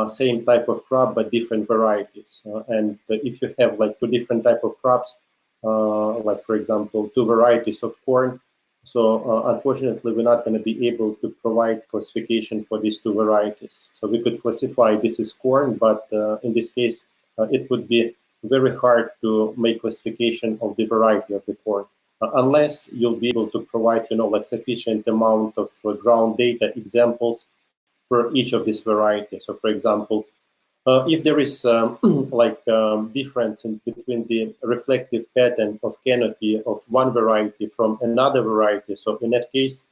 same type of crop but different varieties. And if you have like two different type of crops, like for example, 2 varieties of corn. So unfortunately, we're not going to be able to provide classification for these 2 varieties. So we could classify this is corn, but in this case, it would be very hard to make classification of the variety of the corn, unless you'll be able to provide, like sufficient amount of ground data examples for each of these varieties. So for example, if there is difference in between the reflective pattern of canopy of one variety from another variety, so in that case,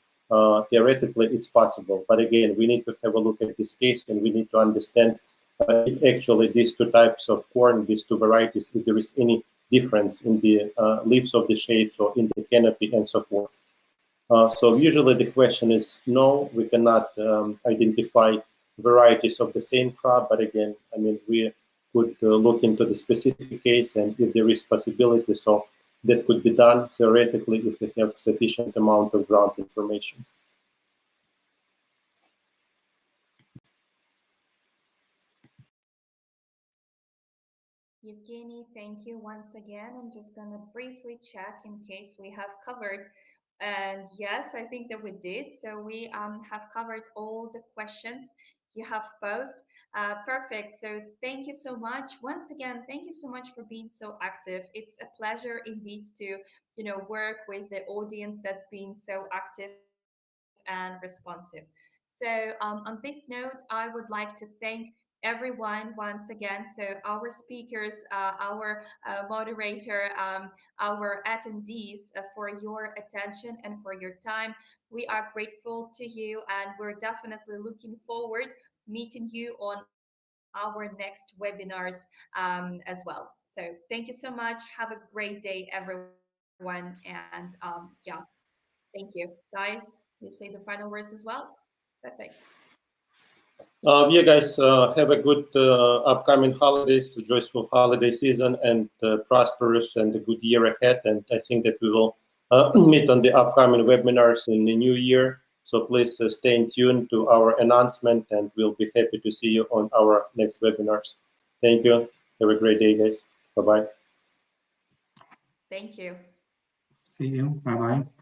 theoretically it's possible. But again, we need to have a look at this case, and we need to understand if actually these 2 types of corn, these 2 varieties, if there is any difference in the leaves of the shades or in the canopy and so forth. So usually the question is no, we cannot identify varieties of the same crop, but again, I mean, we could look into the specific case, and if there is possibility, so that could be done theoretically if we have sufficient amount of ground information. Evgeny, thank you once again. I'm just going to briefly check in case we have covered. And yes, I think that we did. So we have covered all the questions you have posed. Perfect. So thank you so much. Once again, thank you so much for being so active. It's a pleasure indeed to, work with the audience that's been so active and responsive. So on this note, I would like to thank everyone once again. So our speakers, our moderator, our attendees for your attention and for your time. We are grateful to you, and we're definitely looking forward meeting you on our next webinars as well. So thank you so much. Have a great day, everyone. And thank you. Guys, you say the final words as well? Perfect. Yeah, guys, have a good upcoming holidays, joyful holiday season, and prosperous and a good year ahead. And I think that we will meet on the upcoming webinars in the new year. So please stay tuned to our announcement, and we'll be happy to see you on our next webinars. Thank you. Have a great day, guys. Bye-bye. Thank you. See you. Bye-bye.